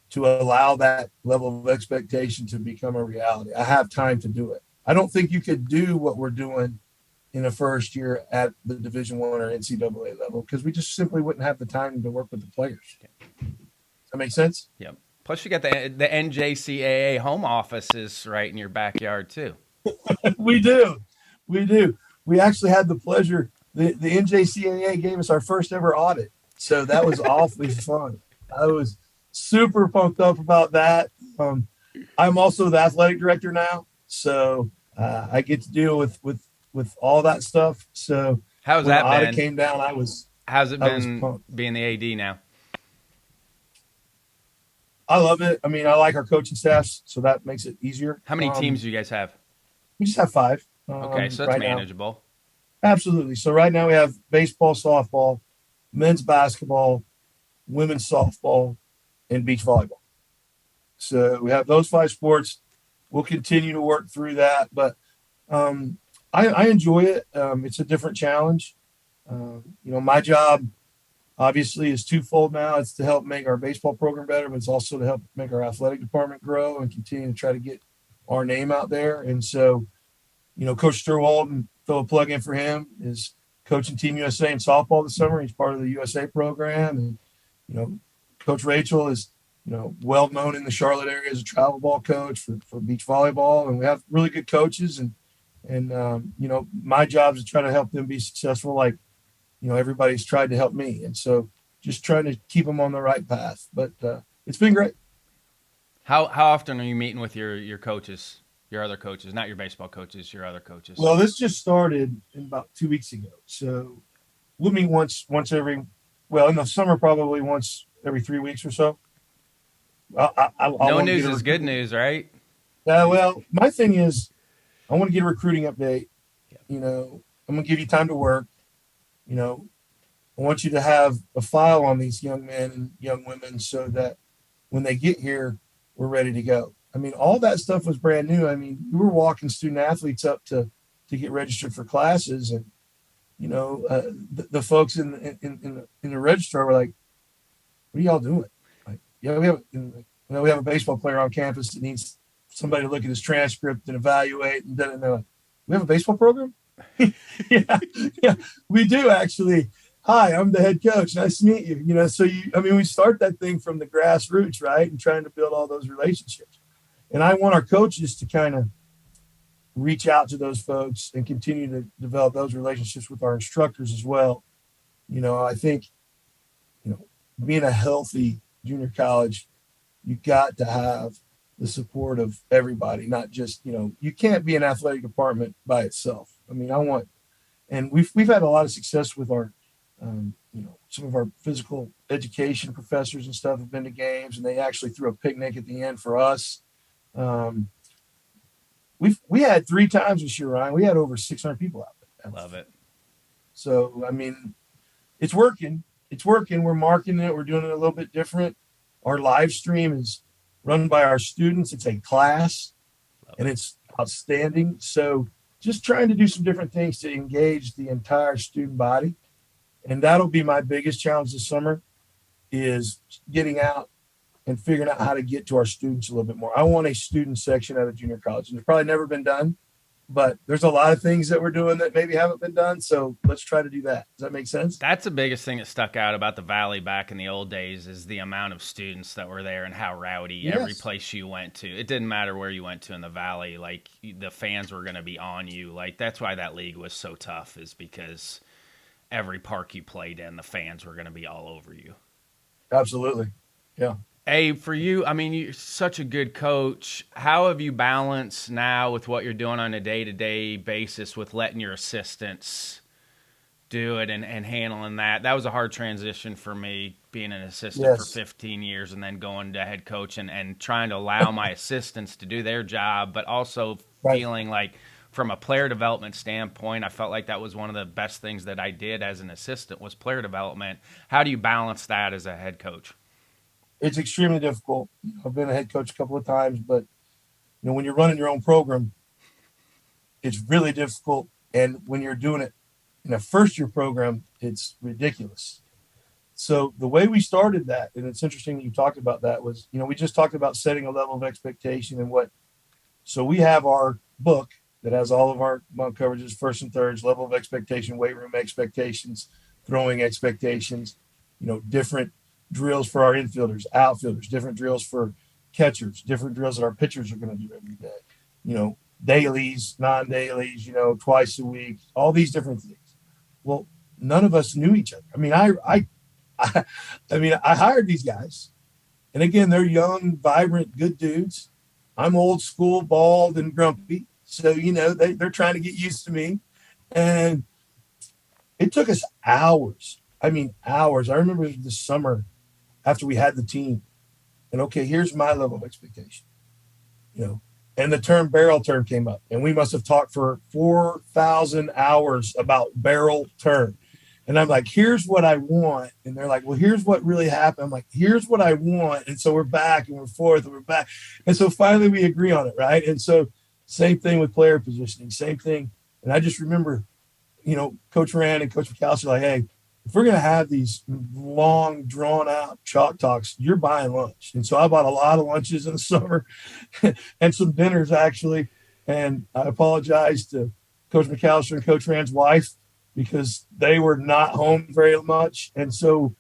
to allow that level of expectation to become a reality. I have time to do it. I don't think you could do what we're doing in the first year at the Division I or NCAA level because we just simply wouldn't have the time to work with the players. Does that make sense? Yep. Plus, you got the NJCAA home offices right in your backyard too. We do. We actually had the pleasure. The NJCAA gave us our first ever audit, so that was awfully fun. I was super pumped up about that. I'm also the athletic director now, so I get to deal with all that stuff. So how's that when the been? audit came down, how's it been being the AD now? I love it. I mean, I like our coaching staffs, so that makes it easier. How many teams do you guys have? We just have 5. Okay, so that's manageable. Now. Absolutely. So right now we have baseball, softball, men's basketball, women's softball, and beach volleyball. So we have those 5 sports. We'll continue to work through that, but I enjoy it. It's a different challenge. My job obviously is twofold now. It's to help make our baseball program better, but it's also to help make our athletic department grow and continue to try to get our name out there. And so, Coach Sturwald, and throw a plug in for him, is coaching Team USA in softball this summer. He's part of the USA program. And, Coach Rachel is, well known in the Charlotte area as a travel ball coach for beach volleyball. And we have really good coaches. And my job is to try to help them be successful like, everybody's tried to help me. And so just trying to keep them on the right path. But it's been great. How often are you meeting with your coaches, your other coaches, not your baseball coaches, your other coaches? Well, this just started about 2 weeks ago. So we'll meet once every, in the summer, probably once every 3 weeks or so. No news is good news, right? Well, my thing is I want to get a recruiting update. I'm going to give you time to work. I want you to have a file on these young men and young women so that when they get here, we're ready to go. I mean, all that stuff was brand new. I mean, we were walking student athletes up to get registered for classes, and the folks in the registrar were like, "What are y'all doing?" Like, we have a baseball player on campus that needs somebody to look at his transcript and evaluate, and then they're like, "We have a baseball program." yeah, we do actually. Hi, I'm the head coach. Nice to meet you. So we start that thing from the grassroots, right? And trying to build all those relationships. And I want our coaches to kind of reach out to those folks and continue to develop those relationships with our instructors as well. I think, being a healthy junior college, you got to have the support of everybody, not just, you can't be an athletic department by itself. I mean, and we've had a lot of success with our, some of our physical education professors and stuff have been to games, and they actually threw a picnic at the end for us. We had 3 times this year, Ryan. We had over 600 people out there. Love it. So, I mean, it's working. It's working. We're marketing it. We're doing it a little bit different. Our live stream is run by our students. It's a class, and it's outstanding. So just trying to do some different things to engage the entire student body. And that'll be my biggest challenge this summer, is getting out and figuring out how to get to our students a little bit more. I want a student section at a junior college, and it's probably never been done. but there's a lot of things that we're doing that maybe haven't been done. So let's try to do that. Does that make sense? That's the biggest thing that stuck out about the Valley back in the old days is the amount of students that were there and how rowdy every Yes, place you went to. It didn't matter where you went to in the Valley, like the fans were going to be on you. Like that's why that league was so tough, is because every park you played in, the fans were going to be all over you. absolutely. Yeah. Hey, for you, I mean, you're such a good coach. How have you balanced now with what you're doing on a day-to-day basis with letting your assistants do it and handling that? That was a hard transition for me, being an assistant for Yes. 15 years and then going to head coach and trying to allow my assistants to do their job, but also Right. feeling like from a player development standpoint, I felt like that was one of the best things that I did as an assistant was player development. How do you balance that as a head coach? It's extremely difficult. I've been a head coach a couple of times, but when you're running your own program, it's really difficult. And when you're doing it in a first year program, it's ridiculous. So the way we started that, and it's interesting that you talked about that, was we just talked about setting a level of expectation and what. So we have our book that has all of our month coverages, first and thirds, level of expectation, weight room expectations, throwing expectations, different drills for our infielders, outfielders, different drills for catchers, different drills that our pitchers are going to do every day, dailies, non-dailies, twice a week, all these different things. Well, none of us knew each other. I mean, I, I hired these guys, and again, they're young, vibrant, good dudes. I'm old school, bald, and grumpy, so they're trying to get used to me, and it took us hours. I mean, hours. I remember this summer after we had the team, and okay, here's my level of expectation, you know, and the term barrel turn came up, and we must have talked for 4,000 hours about barrel turn. And I'm like, here's what I want. And they're like, well, here's what really happened. I'm like, here's what I want. And so we're back and we're forth and we're back. And so finally we agree on it, right? And so same thing with player positioning, same thing. And I just remember, Coach Rand and Coach McAllister like, hey, if we're going to have these long, drawn-out chalk talks, you're buying lunch. And so I bought a lot of lunches in the summer and some dinners, actually. And I apologize to Coach McAllister and Coach Rand's wife because they were not home very much. And so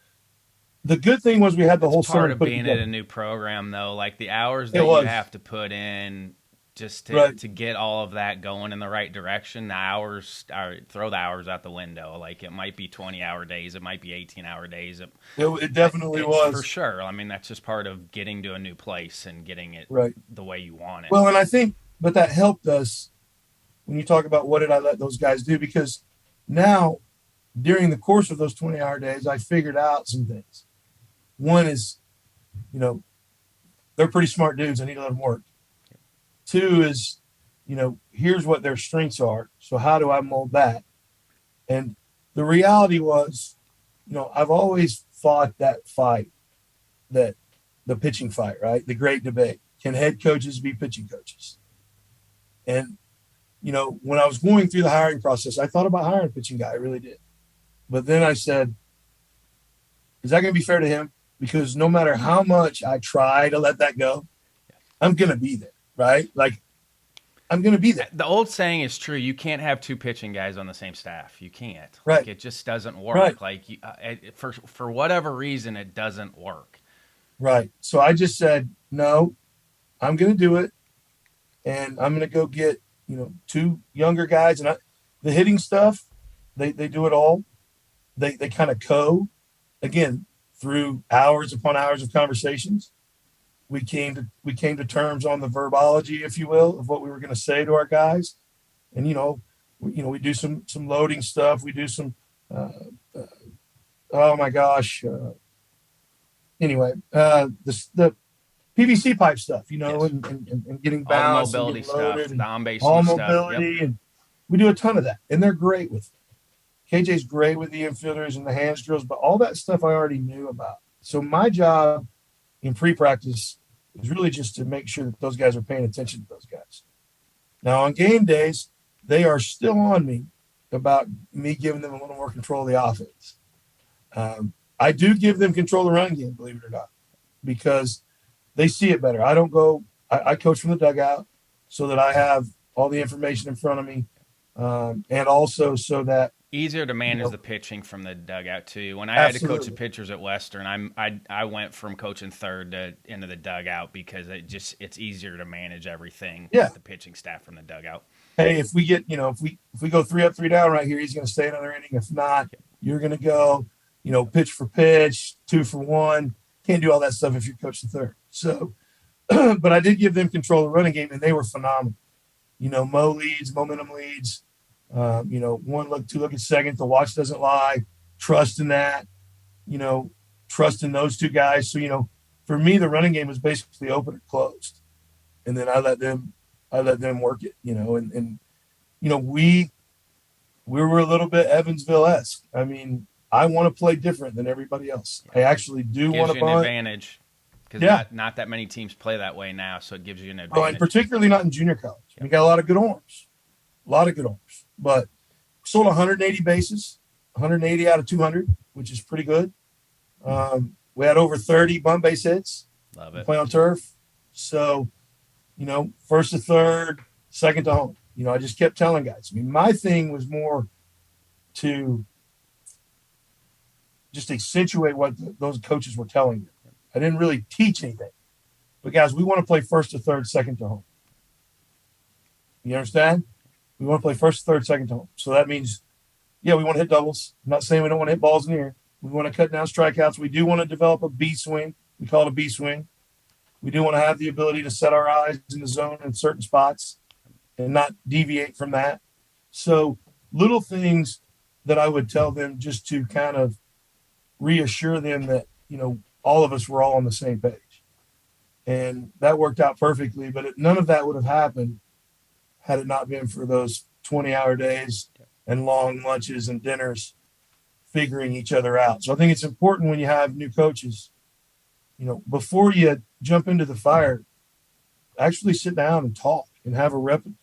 the good thing was we had the whole summer Part to of put it being together. in a new program, though, like the hours It that you was. have to put in just Right. to get all of that going in the right direction, the hours are throw the hours out the window. Like it might be 20-hour days, it might be 18-hour days. It definitely It's for was. sure. I mean, that's just part of getting to a new place and getting it Right. the way you want it. Well, and I think, but that helped us when you talk about what did I let those guys do? Because now, during the course of those 20-hour days, I figured out some things. One is, you know, they're pretty smart dudes. I need to let them work. Two is, here's what their strengths are. So how do I mold that? And the reality was, I've always fought that fight, that the pitching fight, right? The great debate. Can head coaches be pitching coaches? And, when I was going through the hiring process, I thought about hiring a pitching guy. I really did. But then I said, is that going to be fair to him? Because no matter how much I try to let that go, I'm going to be there, right? Like, I'm going to be there. The old saying is true. You can't have two pitching guys on the same staff. You can't. Right. Like it just doesn't work. Right. Like for whatever reason, it doesn't work. Right. So I just said, no, I'm going to do it. And I'm going to go get, two younger guys. And the hitting stuff, they do it all. They kind of again, through hours upon hours of conversations. We came to terms on the verbology, if you will, of what we were going to say to our guys. And, we do some loading stuff. We do some, oh my gosh. Anyway, the PVC pipe stuff, Yes. and getting All the balanced and mobility getting stuff, loaded, the and on base all stuff. mobility. Yep. And we do a ton of that. And they're great with it. KJ's great with the infielders and the hands drills, but all that stuff I already knew about. So my job in pre-practice is really just to make sure that those guys are paying attention to those guys. Now on game days, they are still on me about me giving them a little more control of the offense. I do give them control of the run game, believe it or not, because they see it better. I don't go. I coach from the dugout so that I have all the information in front of me, and also so that Easier to you manage know the pitching from the dugout too. When I had to coach the absolutely, pitchers at Western, I went from coaching third to into the dugout because it's easier to manage everything yeah. with the pitching staff from the dugout. Hey, if we get if we go 3 up, 3 down right here, he's going to stay another inning. If not, you're going to go pitch for pitch, 2 for 1. Can't do all that stuff if you're coaching third. So, but I did give them control of the running game, and they were phenomenal. Mo leads, momentum leads. 1 look, 2 look at second. The watch doesn't lie. Trust in that. You know, trust in those 2 guys. So for me, the running game was basically open or closed, and then I let them work it. We were a little bit Evansville-esque. I mean, I want to play different than everybody else. I actually do Gives want to you an bunt. advantage because Yeah, not that many teams play that way now, so it gives you an bro, and advantage. particularly not in junior college. Yep. We got a lot of good arms, but sold 180 bases, 180 out of 200, which is pretty good. We had over 30 bunt base hits. Love We it. play on turf, so first to third, second to home. I just kept telling guys. I mean, my thing was more to just accentuate what those coaches were telling me. I didn't really teach anything. But guys, we want to play first to third, second to home. You understand? We want to play first to third, second to home. So that means, yeah, we want to hit doubles. I'm not saying we don't want to hit balls in the air. We want to cut down strikeouts. We do want to develop a B swing. We call it a B swing. We do want to have the ability to set our eyes in the zone in certain spots and not deviate from that. So little things that I would tell them just to kind of reassure them that, all of us were all on the same page. And that worked out perfectly, but none of that would have happened had it not been for those 20-hour days and long lunches and dinners figuring each other out. So I think it's important when you have new coaches, before you jump into the fire, actually sit down and talk and have a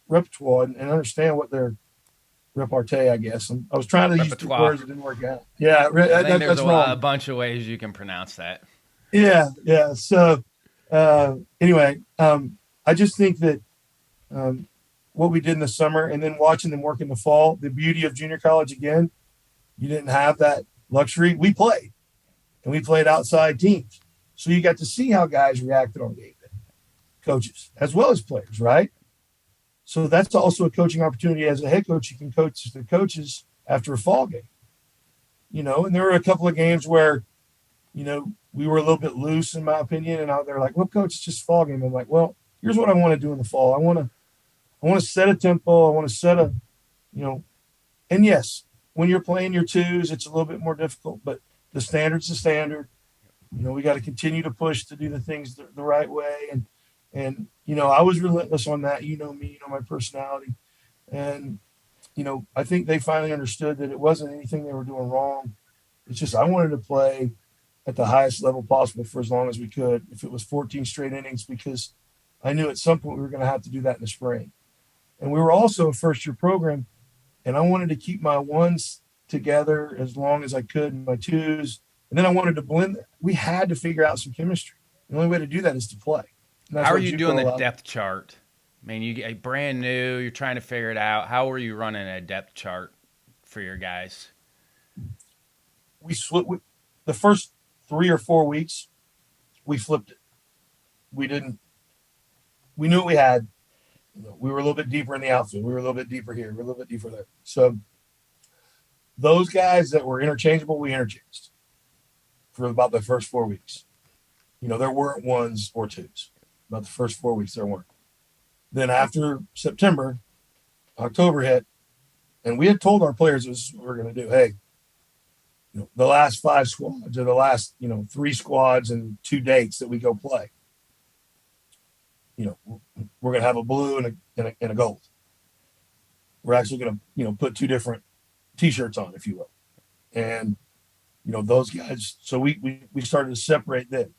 repertoire and understand what their repartee, I guess. I was trying to use 2 Repertoire. words that didn't work out. Yeah, I think there's that's a wrong. bunch of ways you can pronounce that. Yeah, yeah. So anyway, I just think that what we did in the summer and then watching them work in the fall, the beauty of junior college again, you didn't have that luxury. We played, and we played outside teams. So you got to see how guys reacted on game day, coaches, as well as players, right? So that's also a coaching opportunity as a head coach. You can coach the coaches after a fall game, and there were a couple of games where, we were a little bit loose in my opinion. And they're like, well, coach, it's just a fall game. I'm like, well, here's what I want to do in the fall. I want to set a tempo. I want to set and yes, when you're playing your twos, it's a little bit more difficult, but the standard's the standard. We got to continue to push to do the things the right way. And I was relentless on that. Me, my personality. And, I think they finally understood that it wasn't anything they were doing wrong. It's just I wanted to play at the highest level possible for as long as we could. If it was 14 straight innings, because I knew at some point we were going to have to do that in the spring. And we were also a first-year program, and I wanted to keep my ones together as long as I could and my twos. And then I wanted to blend that. We had to figure out some chemistry. The only way to do that is to play. How are you doing the depth chart? I mean, you brand new, you're trying to figure it out. How are you running a depth chart for your guys? The first 3 or 4 weeks, we flipped it. We knew what we had. We were a little bit deeper in the outfield. We were a little bit deeper here. We were a little bit deeper there. So those guys that were interchangeable, we interchanged for about the first 4 weeks. There weren't ones or twos. About the first 4 weeks, there weren't. Then after September, October hit, and we had told our players this is what we're going to do. Hey, the last 5 squads or the last, 3 squads and 2 dates that we go play, we're going to have a blue and a gold. We're actually going to, put 2 different T-shirts on, if you will. And, those guys, so we started to separate them.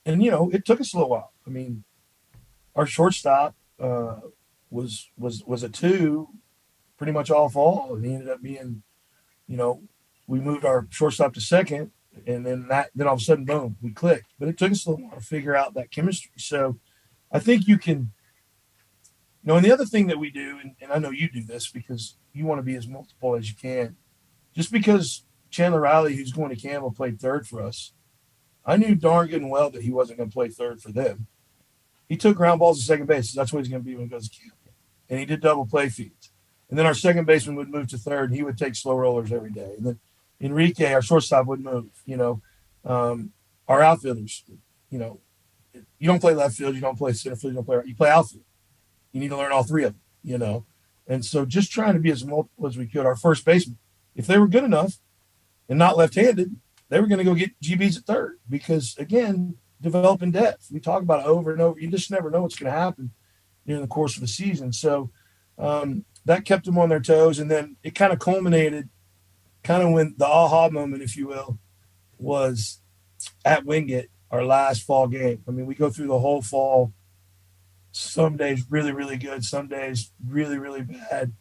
And, it took us a little while. I mean, our shortstop was a 2 pretty much all fall. And he ended up being, we moved our shortstop to second, and then all of a sudden, boom, we clicked. But it took us a little while to figure out that chemistry. So I think you can And the other thing that we do, and I know you do this because you want to be as multiple as you can, just because Chandler Riley, who's going to Campbell, played third for us, I knew darn good and well that he wasn't going to play third for them. He took ground balls to second base. That's what he's going to be when he goes to Campbell. And he did double play feeds. And then our second baseman would move to third, and he would take slow rollers every day. And then Enrique, our shortstop, would move. Our outfielders, you don't play left field, you don't play center field, you play outfield. You need to learn all three of them, And so just trying to be as multiple as we could. Our first baseman, if they were good enough and not left-handed, they were going to go get GBs at third because, again, developing depth. We talk about it over and over. You just never know what's going to happen during the course of the season. So that kept them on their toes. And then it kind of culminated when the aha moment, if you will, was at Wingate, our last fall game. I mean, we go through the whole fall. Some days really, really good. Some days really, really bad.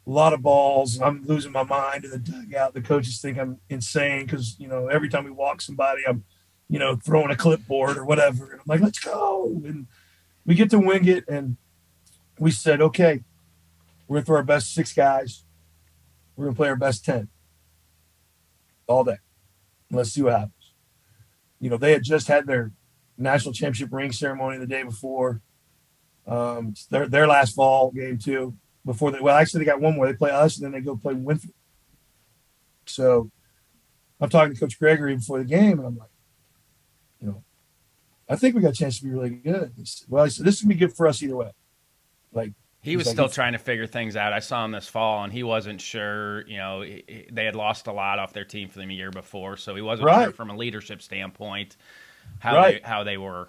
A lot of balls. I'm losing my mind in the dugout. The coaches think I'm insane because, every time we walk somebody, I'm, throwing a clipboard or whatever. And I'm like, let's go. And we get to Wingate and we said, okay, we're going to throw our best 6 guys. We're going to play our best 10 all day. Let's see what happens. They had just had their national championship ring ceremony the day before. Their last fall game too. Before they got one more. They play us, and then they go play Winfield. So I'm talking to Coach Gregory before the game, and I'm like, I think we got a chance to be really good. He said, this would be good for us either way. Like he was still trying to figure things out. I saw him this fall, and he wasn't sure. They had lost a lot off their team for them a year before, so he wasn't sure from a leadership standpoint how they were.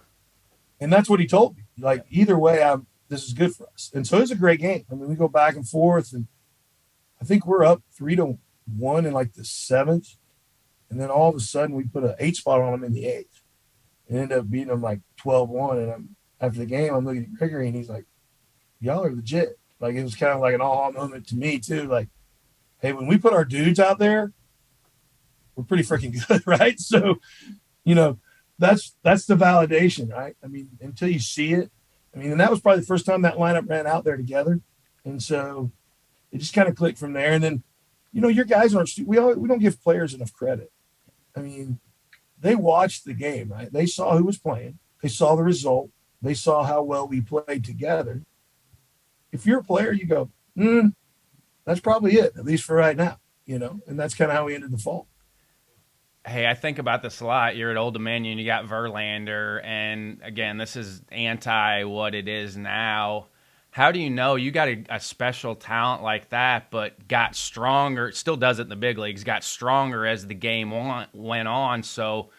And that's what he told me. Like, either way, this is good for us. And so it was a great game. I mean, we go back and forth, and I think we're up 3-1 in like the 7th. And then all of a sudden we put an 8 spot on them in the 8th and ended up beating them like 12-1. And after the game, I'm looking at Gregory, and he's like, y'all are legit. Like, it was kind of like an aha moment to me too. Like, hey, when we put our dudes out there, we're pretty freaking good, right? So, that's the validation, right? I mean, until you see it. I mean, and that was probably the first time that lineup ran out there together. And so it just kind of clicked from there. And then, your guys we don't give players enough credit. I mean, they watched the game, right? They saw who was playing. They saw the result. They saw how well we played together. If you're a player, you go, that's probably it, at least for right now, and that's kind of how we ended the fall. Hey, I think about this a lot. You're at Old Dominion, you got Verlander, and again, this is anti what it is now. How do you know you got a special talent like that, but got stronger, still does it in the big leagues, got stronger as the game went on, so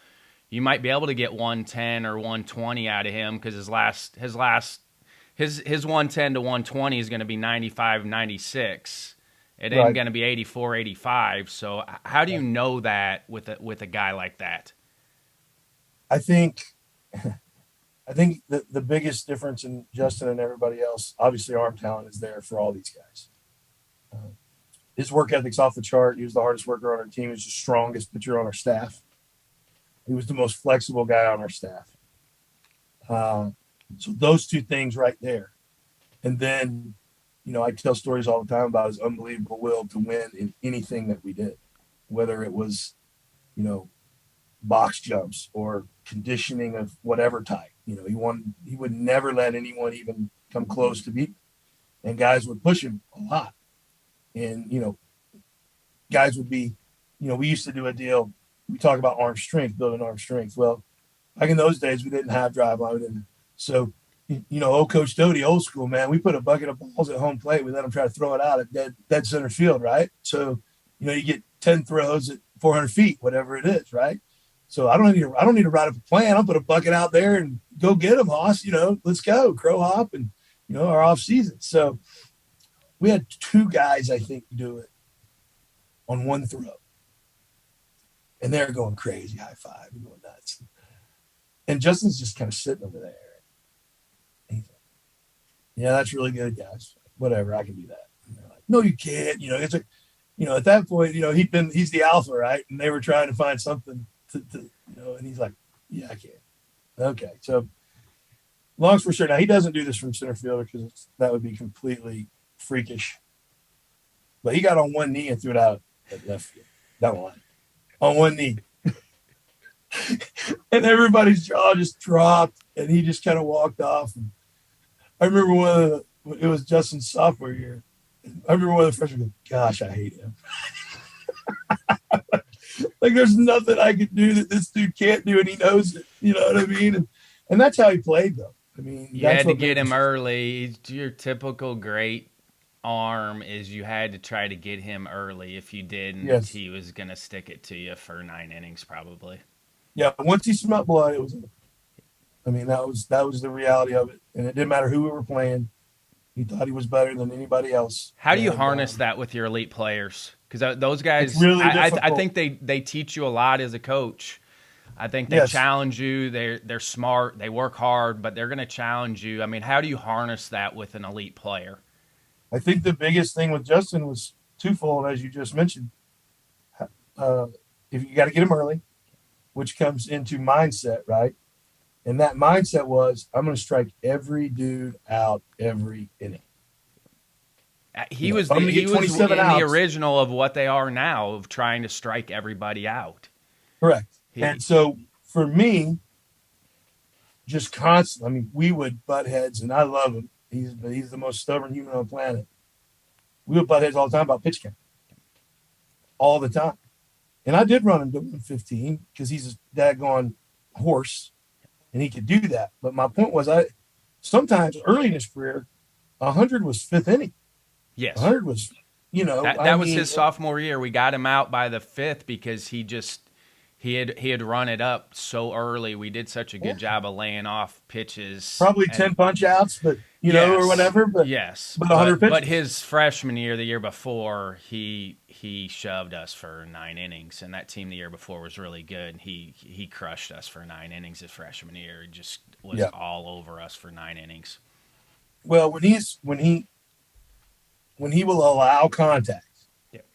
you might be able to get 110 or 120 out of him because his 110 to 120 is going to be 95, 96. It ain't going to be 84, 85. So how do you know that with a guy like that? I think the biggest difference in Justin and everybody else, obviously arm talent is there for all these guys. His work ethic's off the chart. He was the hardest worker on our team. He was the strongest pitcher on our staff. He was the most flexible guy on our staff. So those two things right there. And then, I tell stories all the time about his unbelievable will to win in anything that we did, whether it was, box jumps or conditioning of whatever type. He would never let anyone even come close to beat him. And guys would push him a lot. And, guys would be, we used to do a deal. We talk about arm strength, building arm strength. Well, back in those days, we didn't have drive line. So, old Coach Doty, old school, man, we put a bucket of balls at home plate. We let them try to throw it out at dead center field, right? So, you get 10 throws at 400 feet, whatever it is, right? So I don't need to write up a plan. I'll put a bucket out there and go get them, Hoss. Let's go, crow hop, and our off season. So we had 2 guys, I think, do it on one throw, and they're going crazy, high five, and going nuts. And Justin's just kind of sitting over there. He's like, "Yeah, that's really good, guys. Whatever, I can do that." And they're like, "No, you can't." It's at that point, he's the alpha, right? And they were trying to find something to and he's like, "Yeah, I can." Okay, so long story short, now he doesn't do this from center fielder because that would be completely freakish. But he got on one knee and threw it out at left field. Down the line. On one knee. And everybody's jaw just dropped, and he just kind of walked off. And I remember it was Justin's sophomore year. I remember one of the freshmen go, "Gosh, I hate him." Like there's nothing I could do that this dude can't do, and he knows it. You know what I mean? And that's how he played, though. I mean, you had to get him early. Your typical great arm is you had to try to get him early. If you didn't, he was going to stick it to you for 9 innings probably. Yeah, once he smelled blood, it was. I mean, that was the reality of it, and it didn't matter who we were playing. He thought he was better than anybody else. How do you harness that with your elite players? Because those guys, it's really I think they teach you a lot as a coach. I think they challenge you. They're smart. They work hard, but they're going to challenge you. I mean, how do you harness that with an elite player? I think the biggest thing with Justin was twofold, as you just mentioned. If you got to get him early, which comes into mindset, right? And that mindset was, I'm going to strike every dude out every inning. He was in the original of what they are now, of trying to strike everybody out. Correct. And so for me, just constantly, I mean, we would butt heads, and I love him. He's the most stubborn human on the planet. We would butt heads all the time about pitch count. All the time. And I did run him to 115 because he's a daggone horse, and he could do that. But my point was, sometimes early in his career, 100 was fifth inning. Yes. 100 was, that was his sophomore year. We got him out by the fifth because he had run it up so early. We did such a good job of laying off pitches. Probably 10 punch outs, but or whatever. But but 100 pitches. But his freshman year, the year before, he shoved us for 9 innings, and that team the year before was really good. He crushed us for 9 innings his freshman year. He just was all over us for 9 innings. Well, when he will allow contact,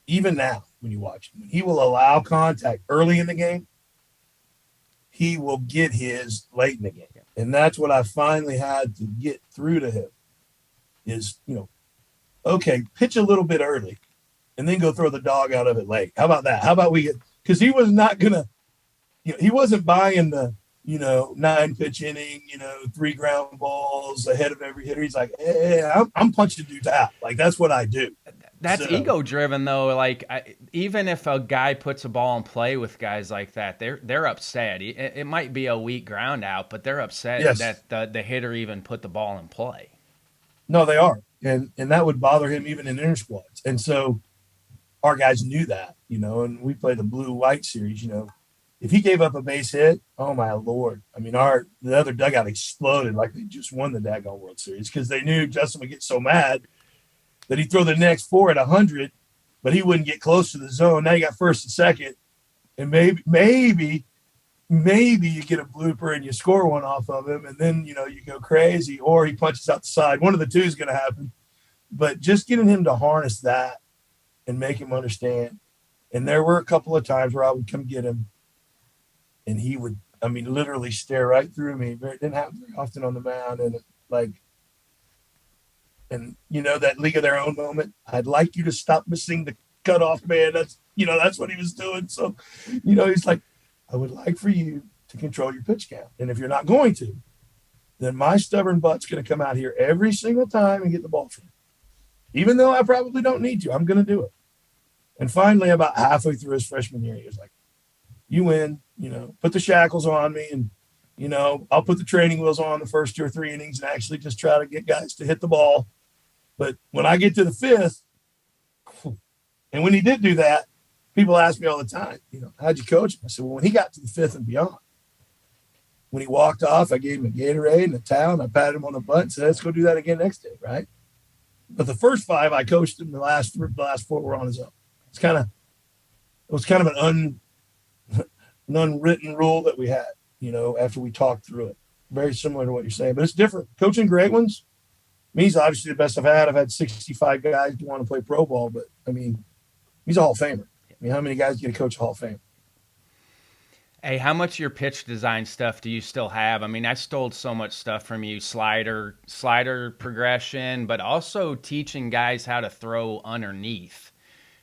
even now when you watch him, when he will allow contact early in the game, he will get his late in the game. And that's what I finally had to get through to him is, okay, pitch a little bit early and then go throw the dog out of it late. How about that? How about we get – because he was not going to – he wasn't buying the – 9 pitch inning, 3 ground balls ahead of every hitter. He's like, hey, I'm punching dudes out. Like, that's what I do. That's ego driven though. Like, even if a guy puts a ball in play with guys like that, they're upset. It might be a weak ground out, but they're upset that the hitter even put the ball in play. No, they are. And that would bother him even in inter squads. And so our guys knew that, and we play the blue-white series, If he gave up a base hit, oh my Lord! I mean, the other dugout exploded like they just won the daggone World Series because they knew Justin would get so mad that he'd throw the next 4 at 100, but he wouldn't get close to the zone. Now you got first and second, and maybe you get a blooper and you score one off of him, and then you go crazy, or he punches out the side. One of the two is going to happen. But just getting him to harness that and make him understand. And there were a couple of times where I would come get him. And he would, literally stare right through me. It didn't happen very often on the mound. And that league of their own moment. I'd like you to stop missing the cutoff, man. That's what he was doing. So, he's like, I would like for you to control your pitch count. And if you're not going to, then my stubborn butt's going to come out here every single time and get the ball from you. Even though I probably don't need to, I'm going to do it. And finally, about halfway through his freshman year, he was like, you win, put the shackles on me and, I'll put the training wheels on the first 2 or 3 innings and actually just try to get guys to hit the ball. But when I get to the 5th, and when he did do that, people ask me all the time, how'd you coach him? I said, well, when he got to the 5th and beyond, when he walked off, I gave him a Gatorade and a towel and I patted him on the butt and said, let's go do that again next day. Right. But the first 5, I coached him. The last 4 were on his own. It was kind of an unwritten rule that we had, after we talked through it. Very similar to what you're saying, but it's different. Coaching great ones, he's obviously the best I've had. I've had 65 guys who want to play pro ball, but he's a Hall of Famer. How many guys get to coach a Hall of Fame? Hey, how much of your pitch design stuff do you still have? I mean, I stole so much stuff from you, slider progression, but also teaching guys how to throw underneath.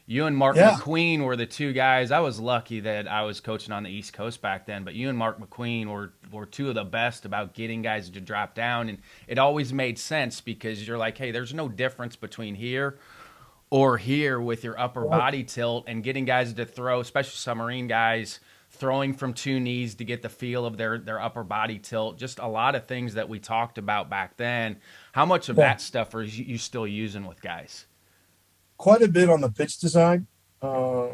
You and Mark Yeah, McQueen were the two guys. I was lucky that I was coaching on the East Coast back then, but you and Mark McQueen were two of the best about getting guys to drop down. And it always made sense because you're like, hey, there's no difference between here or here with your upper right. body tilt and getting guys to throw, especially submarine guys, throwing from two knees to get the feel of their upper body tilt. Just a lot of things that we talked about back then. How much of Yeah, that stuff are you still using with guys? quite a bit on the pitch design. I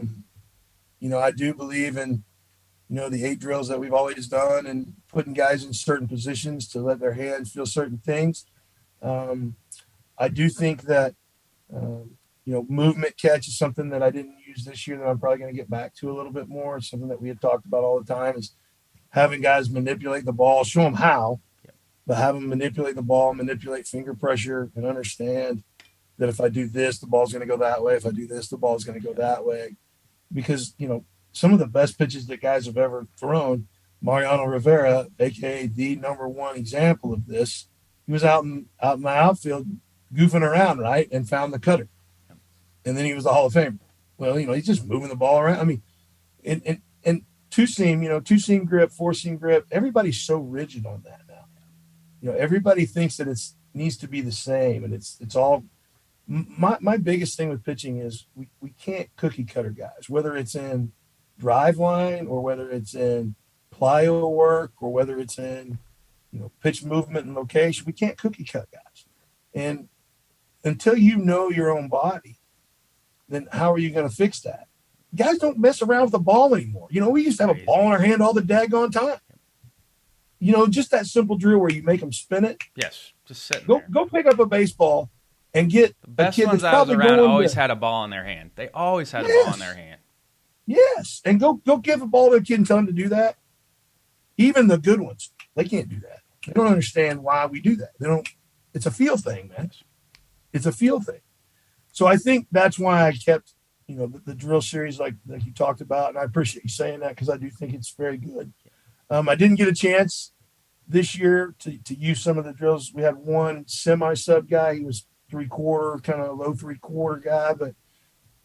do believe in the 8 drills that we've always done and putting guys in certain positions to let their hands feel certain things. Um, I do think that movement catch is something that I didn't use this year that I'm probably going to get back to a little bit more. It's something that we had talked about all the time is having guys manipulate the ball, show them how, but have them manipulate the ball, manipulate finger pressure, and understand that if I do this, the ball's going to go that way. If I do this, the ball's going to go that way. Because, some of the best pitches that guys have ever thrown, Mariano Rivera, aka the number one example of this, he was out in the outfield goofing around, right, and found the cutter, and then he was the Hall of Famer. Well, he's just moving the ball around. I mean, and two seam grip, four seam grip. Everybody's so rigid on that now. Everybody thinks that it needs to be the same, and it's all. My biggest thing with pitching is we can't cookie cutter guys, whether it's in drive line or whether it's in plyo work or whether it's in pitch movement and location. We can't cookie cut guys, and until you know your own body, then how are you going to fix that? Guys don't mess around with the ball anymore. We used to have a ball in our hand all the daggone time. Just that simple drill where you make them spin it. Yes, just sitting Go there. go pick up a baseball and get The a best kid ones that's I was probably around going always to, had a ball in their hand. They always had a ball in their yes, hand. yes, and go give a ball to a kid and tell him to do that. Even the good ones, they can't do that. They don't understand why we do that. They don't. It's a feel thing, man. It's a feel thing. So I think that's why I kept, the drill series like you talked about, and I appreciate you saying that because I do think it's very good. I didn't get a chance this year to use some of the drills. We had one semi-sub guy. He was three-quarter, kind of low three-quarter guy, but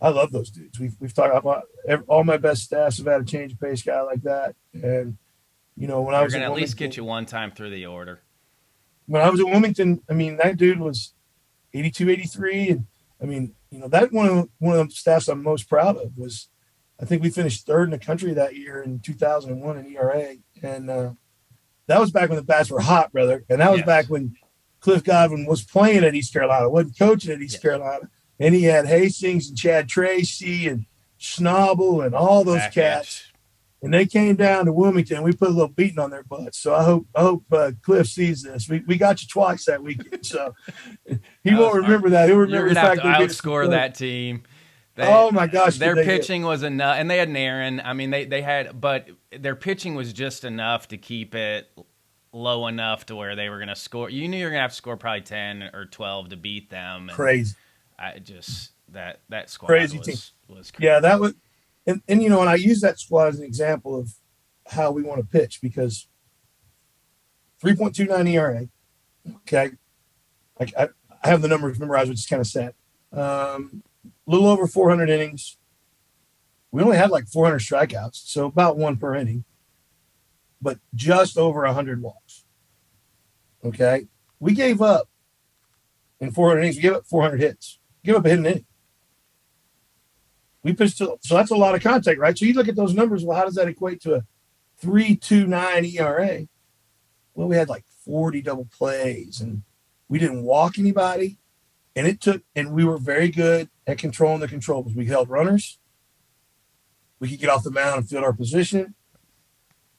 I love those dudes. We've talked about all my best staffs have had a change of pace guy like that. And, when I They're was going at to at least Wilmington, get you one time through the order. I mean, that dude was 82, 83. And I mean, that one of the staffs I'm most proud of was, I think we finished third in the country that year in 2001 in ERA. And that was back when the bats were hot, brother. And that was back Yes. when Cliff Godwin was playing at East Carolina, wasn't coaching at East Yes. Carolina. And he had Hastings and Chad Tracy and Schnabel and all those Back at cats. And they came down to Wilmington. We put a little beating on their butts. So I hope Cliff sees this. We got you twice that weekend. So he that was won't smart. remember that. He'll You're remember going the to have fact to they beat us. outscore that team. They, Oh my gosh, their did they pitching was enough, and they had Naren. I mean, they had, but their pitching was just enough to keep it low enough to where they were going to score. You knew you were going to have to score probably 10 or 12 to beat them. And crazy. I just that squad Crazy team. was crazy. Yeah, that was, and I use that squad as an example of how we want to pitch because 3.29 ERA. Okay, I have the numbers memorized, which is kind of sad. A little over 400 innings. We only had like 400 strikeouts, so about one per inning, but just over 100 walks. Okay, we gave up in 400 innings. We gave up 400 hits. Give up a hit an inning. We pitched so that's a lot of contact, right? So you look at those numbers. Well, how does that equate to a 3.29 ERA? Well, we had like 40 double plays, and we didn't walk anybody. And we were very good at controlling the controllables. We held runners. We could get off the mound and field our position,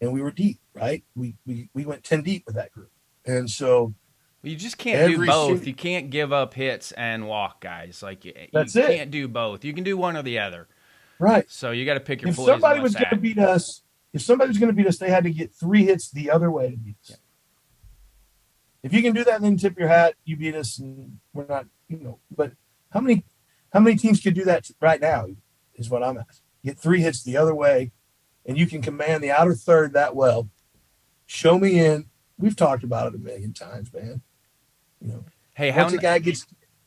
and we were deep, right? We went 10 deep with that group, and so You just can't do both. You can't give up hits and walk, guys. Like you can't do both. You can do one or the other. Right. So you got to pick your If poison. somebody was going to beat us, they had to get 3 hits the other way to beat us. Yeah. If you can do that, then tip your hat. You beat us, and we're not, But how many teams could do that right now? Is what I'm asking. Get 3 hits the other way and you can command the outer third that well, show me in. We've talked about it a million times, man. You know, Hey, once a guy gets,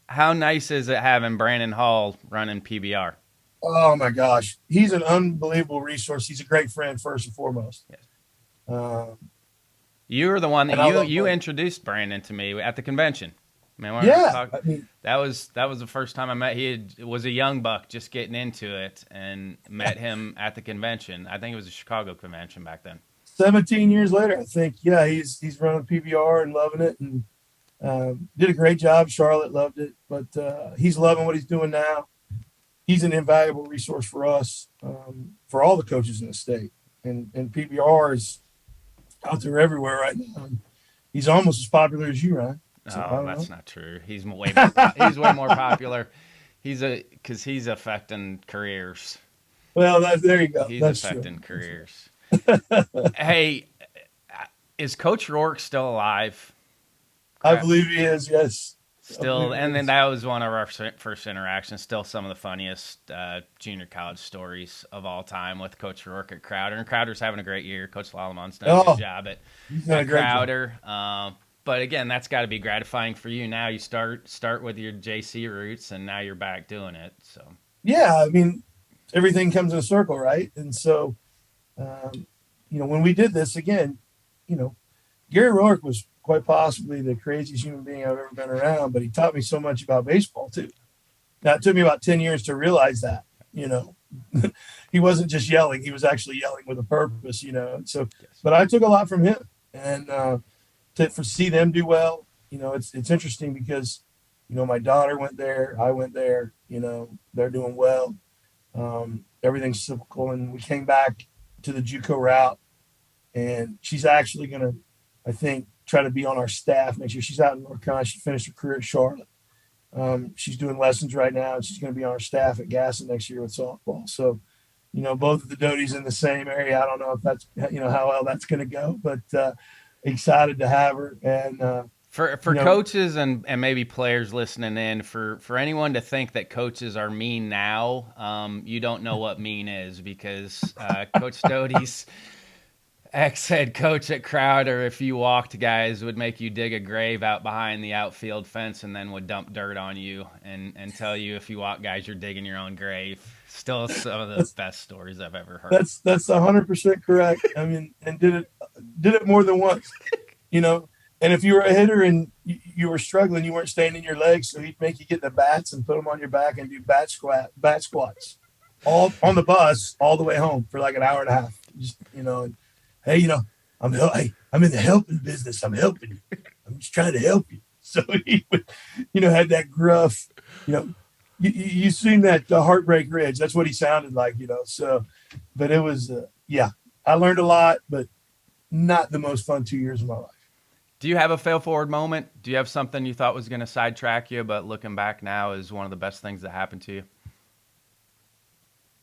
how nice is it having Brandon Hall running PBR? oh my gosh, he's an unbelievable resource. He's a great friend first and foremost. Yes. Um, You were the one that and I love you Blake. introduced Brandon to me at the convention. Man, we were Yeah, talking. I mean, That was the first time I met. Was a young buck just getting into it, and met him at the convention. I think it was a Chicago convention back then. 17 years later, I think, yeah, he's running PBR and loving it, and did a great job. Charlotte loved it, but he's loving what he's doing now. He's an invaluable resource for us, for all the coaches in the state, and PBR is out there everywhere right now. And he's almost as popular as you, Ryan. So I Oh, don't that's know. not true. He's way more. He's way more popular. Because he's affecting careers. Well, there you go. He's That's true. affecting careers. Hey, is Coach Rourke still alive? I Crap. believe he is. Yes, I believe Still, he and then is. that was one of our first interactions. Still, some of the funniest junior college stories of all time with Coach Rourke at Crowder. And Crowder's having a great year. Coach Lalamon's done a good Oh, job he's done a at great job. Crowder. But again, that's got to be gratifying for you. Now you start with your JC roots, and now you're back doing it. So Yeah, I mean, everything comes in a circle, right? And so, um, when we did this again, you know, Gary Rourke was quite possibly the craziest human being I've ever been around, but he taught me so much about baseball too. Now, it took me about 10 years to realize that, you know, he wasn't just yelling, he was actually yelling with a purpose, So, yes, but I took a lot from him, and for see them do well, it's interesting because, my daughter went there, I went there, they're doing well. Everything's cyclical, and we came back to the JUCO route, and she's actually going to, I think, try to be on our staff next year. She's out in North Carolina. She finished her career at Charlotte. She's doing lessons right now, and she's going to be on our staff at Gaston next year with softball. So, both of the Dotys in the same area. I don't know if that's, how well that's going to go, but excited to have her. And, for you know, coaches and maybe players listening in, for anyone to think that coaches are mean now, you don't know what mean is, because Coach Doty's ex-head coach at Crowder, if you walked guys, would make you dig a grave out behind the outfield fence, and then would dump dirt on you and tell you if you walk guys, you're digging your own grave. Still some of the that's, best stories I've ever heard. that's 100% correct. I mean, and did it more than once, you know. And if you were a hitter and you were struggling, you weren't staying in your legs, so he'd make you get the bats and put them on your back and do bat squats, all on the bus all the way home for like an hour and a half. Just, and hey, hey, I'm in the helping business. I'm helping you. I'm just trying to help you. So he would, had that gruff, you know, you seen that Heartbreak Ridge. That's what he sounded like, So, but it was, yeah, I learned a lot, but not the most fun 2 years of my life. Do you have a fail forward moment? Do you have something you thought was going to sidetrack you, but looking back now is one of the best things that happened to you?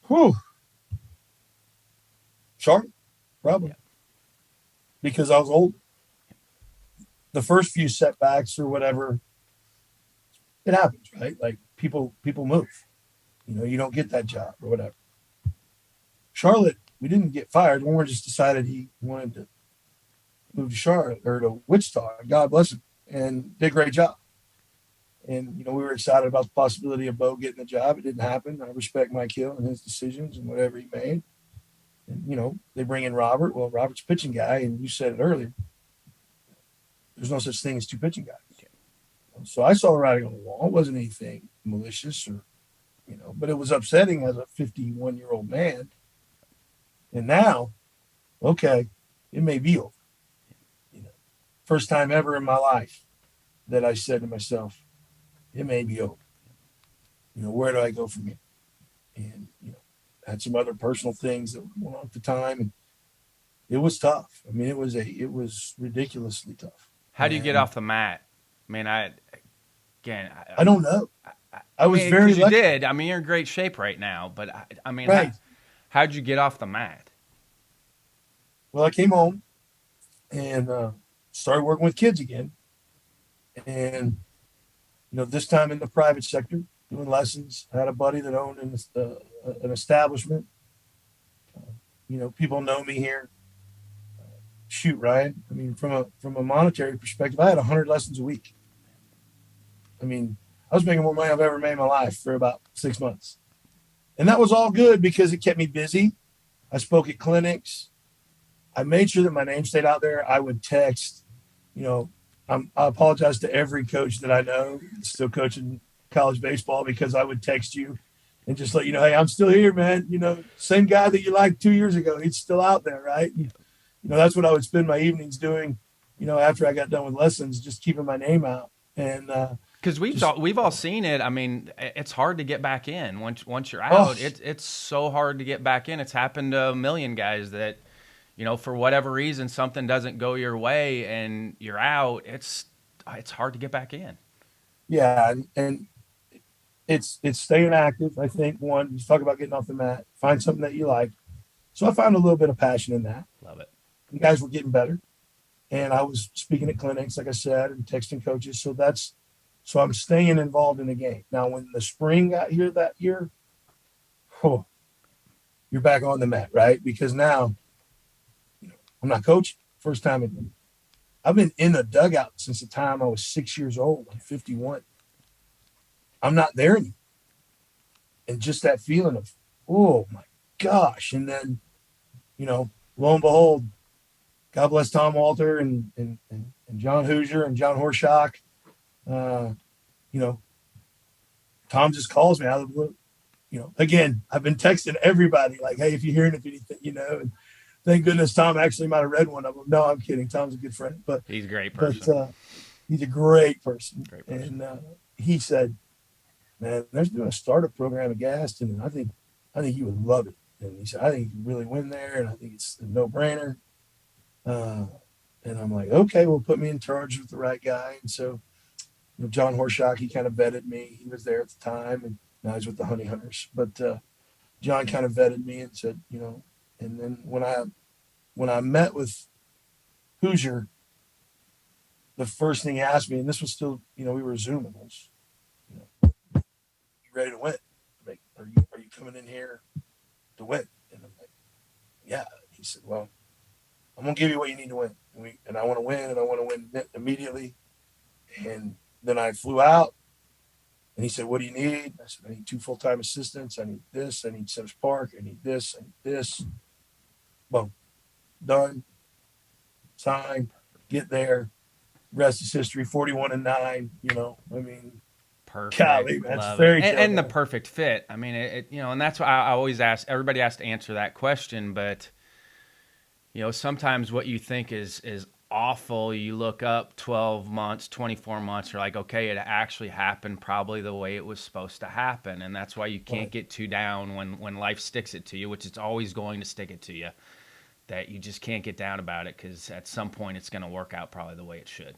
Whew. Sharp, probably, Yeah. because I was old. The first few setbacks or whatever, it happens, right? Like people move. You don't get that job or whatever. Charlotte, we didn't get fired. Warren just decided he wanted to move to Charlotte or to Wichita. God bless him, and did a great job. And we were excited about the possibility of Bo getting the job. It didn't happen. I respect Mike Hill and his decisions and whatever he made. And they bring in Robert. Well, Robert's a pitching guy, and you said it earlier. There's no such thing as two pitching guys. So I saw writing on the wall. It wasn't anything malicious or but it was upsetting as a 51-year-old man. And now, okay, it may be over. First time ever in my life that I said to myself, it may be over. Where do I go from here? And, had some other personal things that were going on at the time. And it was tough. I mean, it was ridiculously tough. How do you get And off the mat? I mean, I don't know. I I was mean, very because you lucky. did. I mean, you're in great shape right now, but I mean, Right. how'd you get off the mat? Well, I came home and started working with kids again. And, this time in the private sector, doing lessons. I had a buddy that owned an establishment. people know me here. Shoot, Ryan. I mean, from a monetary perspective, I had 100 lessons a week. I mean, I was making more money I've ever made in my life for about 6 months, and that was all good because it kept me busy. I spoke at clinics. I made sure that my name stayed out there. I would text. You know, I apologize to every coach that I know still coaching college baseball because I would text you and just let you know, hey, I'm still here, man. Same guy that you liked 2 years ago, he's still out there, right? And, that's what I would spend my evenings doing. After I got done with lessons, just keeping my name out. And because we've all seen it. I mean, it's hard to get back in once you're oh, out. It's so hard to get back in. It's happened to a million guys that, for whatever reason, something doesn't go your way and you're out. It's hard to get back in. yeah, and it's staying active. I think one, you talk about getting off the mat, find something that you like. So I found a little bit of passion in that. Love it. The guys were getting better, and I was speaking at clinics, like I said, and texting coaches. So I'm staying involved in the game. Now, when the spring got here that year, you're back on the mat, right? Because now, I'm not coaching. First time I've been in the dugout since the time I was 6 years old. I'm 51. I'm not there anymore. And just that feeling of, oh my gosh. And then, lo and behold, God bless Tom Walter and John Hoosier and John Horshock. Tom just calls me out of the blue. Again, I've been texting everybody like, hey, if you're hearing anything, and thank goodness Tom actually might have read one of them. No, I'm kidding. Tom's a good friend, but he's a great person. But he's a great person. Great person. And he said, man, they're doing a startup program at Gaston, and I think you would love it. And he said, I think you can really win there, and I think it's a no-brainer. And I'm like, okay, well, put me in charge with the right guy. And so, John Horshock, he kind of vetted me. He was there at the time, and now he's with the Honey Hunters. But John kind of vetted me and said, and then when I met with Hoosier, the first thing he asked me, and this was still, we were Zooming, was, you ready to win? Like, are you coming in here to win? And I'm like, yeah. He said, well, I'm gonna give you what you need to win, and I want to win, and I want to win immediately. And then I flew out, and he said, what do you need? I said, I need 2 full-time assistants. I need this. I need Sims Park. I need this. I need this. Boom. Done. Signed. Get there. Rest is history. 41-9. I mean, perfect. Golly, man, it's fairy tale. And the perfect fit. I mean, and that's why I always ask. Everybody has to answer that question, but sometimes what you think is awful, you look up 12 months, 24 months, you're like, okay, it actually happened probably the way it was supposed to happen. And that's why you can't get too down when life sticks it to you, which it's always going to stick it to you, that you just can't get down about it, because at some point it's going to work out probably the way it should.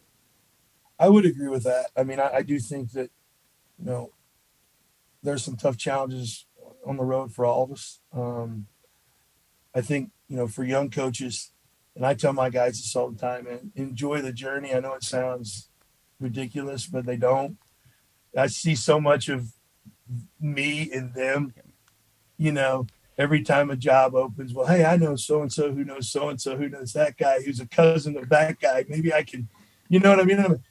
I would agree with that. I mean, I do think that, there's some tough challenges on the road for all of us. I think, for young coaches, and I tell my guys this all the time, man, enjoy the journey. I know it sounds ridiculous, but they don't. I see so much of me in them, every time a job opens. Well, hey, I know so-and-so who knows so-and-so who knows that guy who's a cousin of that guy. Maybe I can, you know what I mean? I'm like,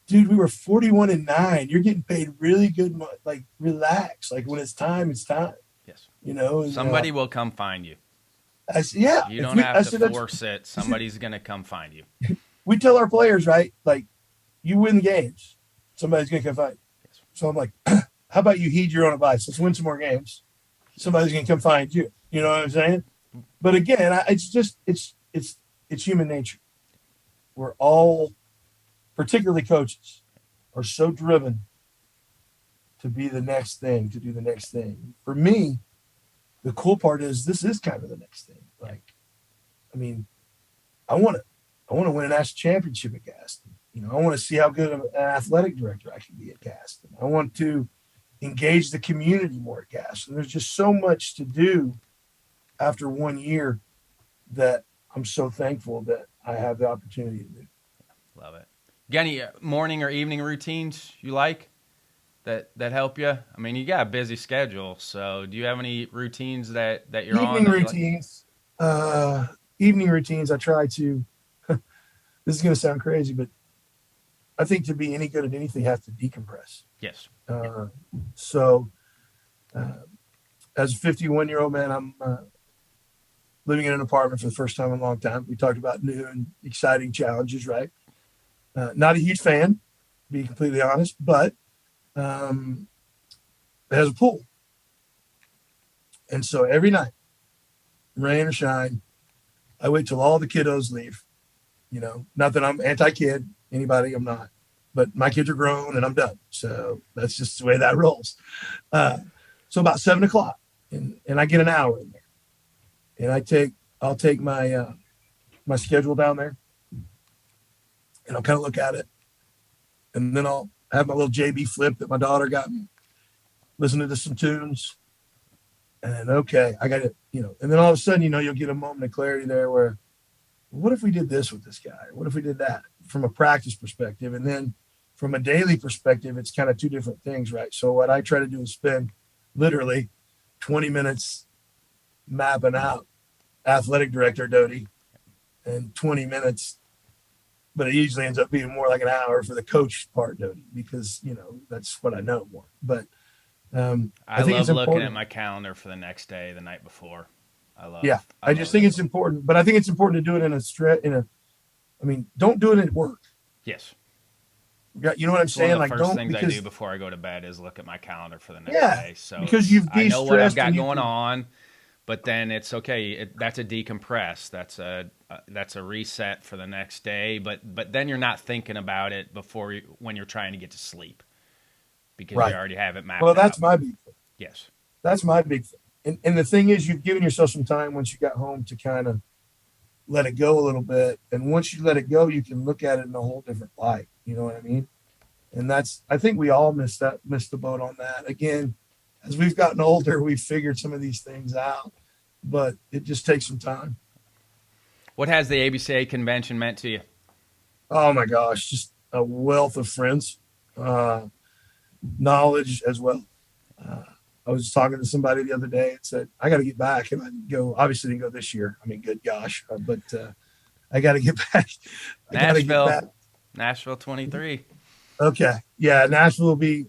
dude, we were 41-9. You're getting paid really good money. Like, relax. Like, when it's time, it's time. Yes. And, somebody will come find you. I said, yeah. You don't have to force it. Somebody's going to come find you. We tell our players, right? Like, you win games, somebody's going to come find you. Yes. So I'm like, how about you heed your own advice? Let's win some more games. Somebody's going to come find you. You know what I'm saying? But again, it's human nature. We're all, particularly coaches, are so driven to be the next thing, to do the next thing. For me, the cool part is this is kind of the next thing. Like, I mean, I want to win a national championship at Gaston. I want to see how good of an athletic director I can be at Gaston. I want to engage the community more at Gaston. There's just so much to do after 1 year that I'm so thankful that I have the opportunity to do. Love it. Got any morning or evening routines you like that help you? I mean, you got a busy schedule, so do you have any routines that you're on? Evening routines. uh, evening routines, I try to. This is going to sound crazy, but I think to be any good at anything, you have to decompress. Yes. Uh, so, uh, as a 51-year-old man, I'm living in an apartment for the first time in a long time. We talked about new and exciting challenges, right? Not a huge fan, to be completely honest, but um, it has a pool. And so every night, rain or shine, I wait till all the kiddos leave. Not that I'm anti-kid, anybody, I'm not. But my kids are grown and I'm done. So that's just the way that rolls. Uh, so about 7 o'clock, and I get an hour in there, and I'll take my schedule down there, and I'll kind of look at it, and then I'll have my little JB flip that my daughter got me, listening to some tunes, and okay, I got it, and then all of a sudden, you'll get a moment of clarity there where, what if we did this with this guy? What if we did that from a practice perspective? And then from a daily perspective, it's kind of two different things, right? So what I try to do is spend literally 20 minutes mapping out athletic director Doty and 20 minutes, but it usually ends up being more like an hour for the coach part Doty, because, that's what I know more. But I I think it's love looking at important. my calendar for the next day, the night before. Yeah, I I just love think it. it's important, but I think it's important to do it in a stretch. I mean, don't do it at work. Yes. You know what I'm It's one of saying? the Like, first don't, things I do because, before I go to bed is look at my calendar for the next yeah, day. So because you've I know what I've de-stressed and got you going can, on, but then it's okay. That's a decompress. That's a reset for the next day. But then you're not thinking about it when you're trying to get to sleep because you right. already have it Well, mapped that's out. my big thing. Yes. That's my big thing. And the thing is, you've given yourself some time once you got home to kind of let it go a little bit. And once you let it go, you can look at it in a whole different light. You know what I mean? And I think we all missed the boat on that. Again, as we've gotten older, we've figured some of these things out, but it just takes some time. What has the ABCA convention meant to you? Oh my gosh, just a wealth of friends, uh, knowledge as well. Uh, I was talking to somebody the other day and said, I got to get back. And I didn't go, obviously didn't go this year. I mean, good gosh, but I got to get back. I got to get Nashville. back. Nashville 23. Okay. Yeah. Nashville will be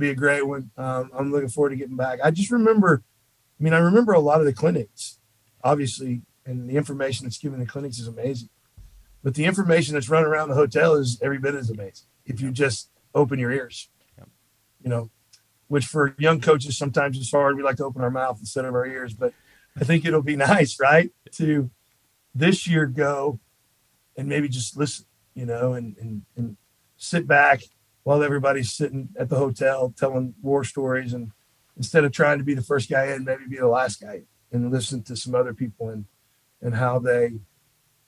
a great one. I'm looking forward to getting back. I remember a lot of the clinics, obviously, and the information that's given in the clinics is amazing. But the information that's run around the hotel is every bit as amazing if you Yep. just open your ears, Yep. you know, which for young coaches sometimes is hard. We like to open our mouth instead of our ears, but I think it'll be nice, right? To this year go and maybe just listen, and sit back while everybody's sitting at the hotel telling war stories, and instead of trying to be the first guy in, maybe be the last guy in, and listen to some other people and how they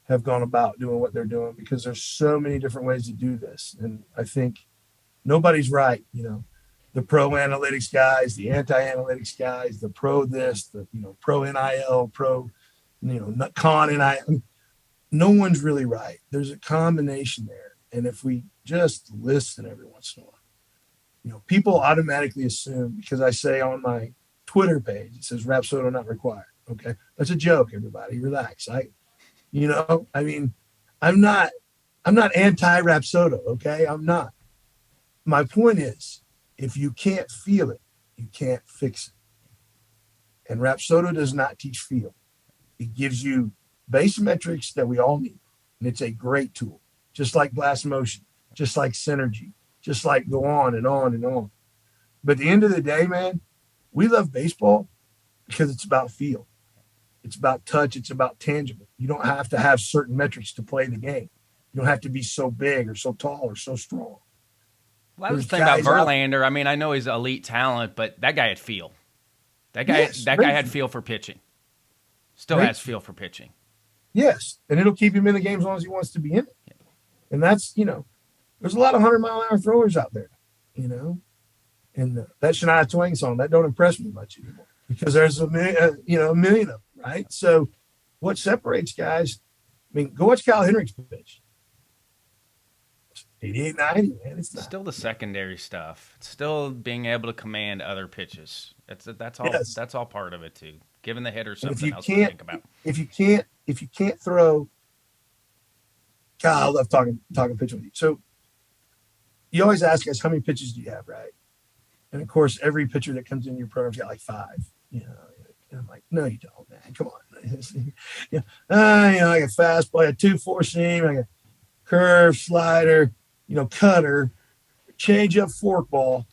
have gone about doing what they're doing, because there's so many different ways to do this. And I think nobody's right. The pro analytics guys, the anti analytics guys, the pro this, the pro NIL, pro con NIL. No one's really right. There's a combination there, and if we just listen every once in a while, people automatically assume, because I say on my Twitter page it says Rapsodo not required. Okay, that's a joke. Everybody, relax. I mean, I'm not I'm not anti Rapsodo. Okay, I'm not. My point is, if you can't feel it, you can't fix it. And Rapsodo does not teach feel. It gives you base metrics that we all need, and it's a great tool. Just like blast motion, just like synergy, just like go on and on and on. But at the end of the day, man, we love baseball because it's about feel. It's about touch. It's about tangible. You don't have to have certain metrics to play the game. You don't have to be so big or so tall or so strong. Well, that was There's the thing about guys out there. Verlander. I mean, I know he's elite talent, but that guy had feel. Yes, That guy great had feel. feel for pitching. Still Great has feel. feel for pitching. Yes. And it'll keep him in the game as long as he wants to be in it. And there's a lot of 100-mile-an-hour throwers out there, you know, and that Shania Twain song, that don't impress me much anymore because there's a million of them, right? So what separates guys, I mean, go watch Kyle Hendricks pitch. 88, 90, man. It's It's not. still the secondary stuff. It's still being able to command other pitches. That's all. Yes. That's all part of it too. Giving the hitter And something else to think about. if you can't throw, God, I love talking pitch with you. So you always ask us, how many pitches do you have, right? And of course, every pitcher that comes in your program's got like 5. And I'm like, no, you don't, man. Come on. I got fastball, I got 2 4-seam, I got curve, slider, cutter, change up, forkball.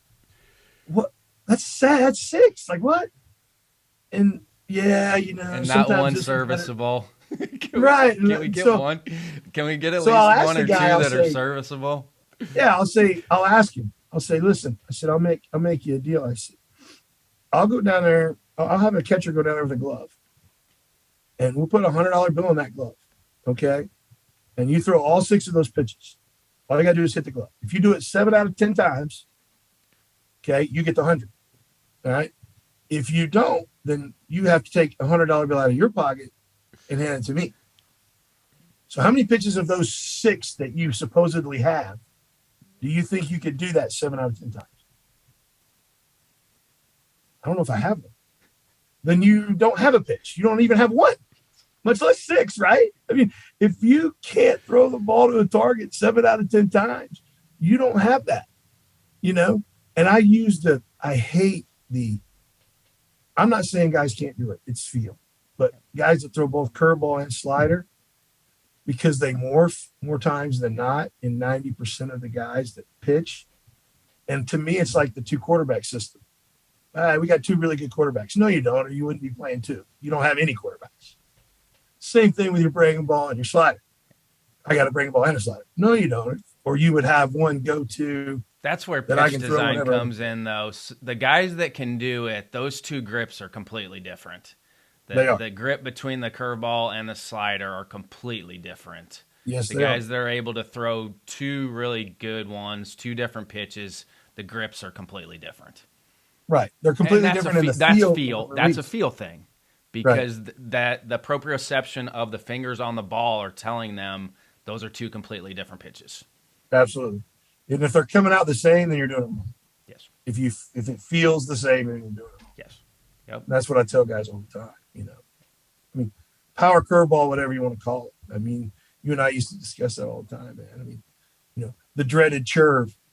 What? That's sad. That's 6. Like what? And yeah, And not sometimes one this is better. serviceable. Right. Can we get So, one? Can we get at so I'll least ask one the or two guy. I'll that are say, serviceable? yeah. I'll ask him. I'll say, listen. I said, I'll make you a deal. I said, I'll go down there. I'll have a catcher go down there with a glove, and we'll put $100 bill in that glove. Okay. And you throw all 6 of those pitches. All you got to do is hit the glove. If you do it 7 out of 10 times, okay, you get the 100. All right. If you don't, then you have to take $100 bill out of your pocket and hand it to me. So how many pitches of those 6 that you supposedly have do you think you could do that 7 out of 10 times? I don't know if I have them. Then you don't have a pitch. You don't even have one, much less 6, right? I mean, if you can't throw the ball to a target 7 out of 10 times, you don't have that, And I'm not saying guys can't do it. It's feel. But guys that throw both curveball and slider, because they morph more times than not in 90% of the guys that pitch. And to me, it's like the 2 quarterback system. We got 2 really good quarterbacks. No, you don't, or you wouldn't be playing 2. You don't have any quarterbacks. Same thing with your breaking ball and your slider. I got a breaking ball and a slider. No, you don't. Or you would have one go-to. That's where pitch design comes in, though. The guys that can do it, those 2 grips are completely different. The grip between the curveball and the slider are completely different. Yes, the guys that are able to throw 2 really good ones, 2 different pitches, the grips are completely different. Right. They're completely different in the feel. That's a feel thing. Because that the proprioception of the fingers on the ball are telling them those are 2 completely different pitches. Absolutely. And if they're coming out the same, then you're doing it wrong. Yes. If it feels the same, then you're doing it wrong. Yes. Yep. That's what I tell guys all the time. I mean, power curveball, whatever you want to call it. I mean, you and I used to discuss that all the time, man. I mean, the dreaded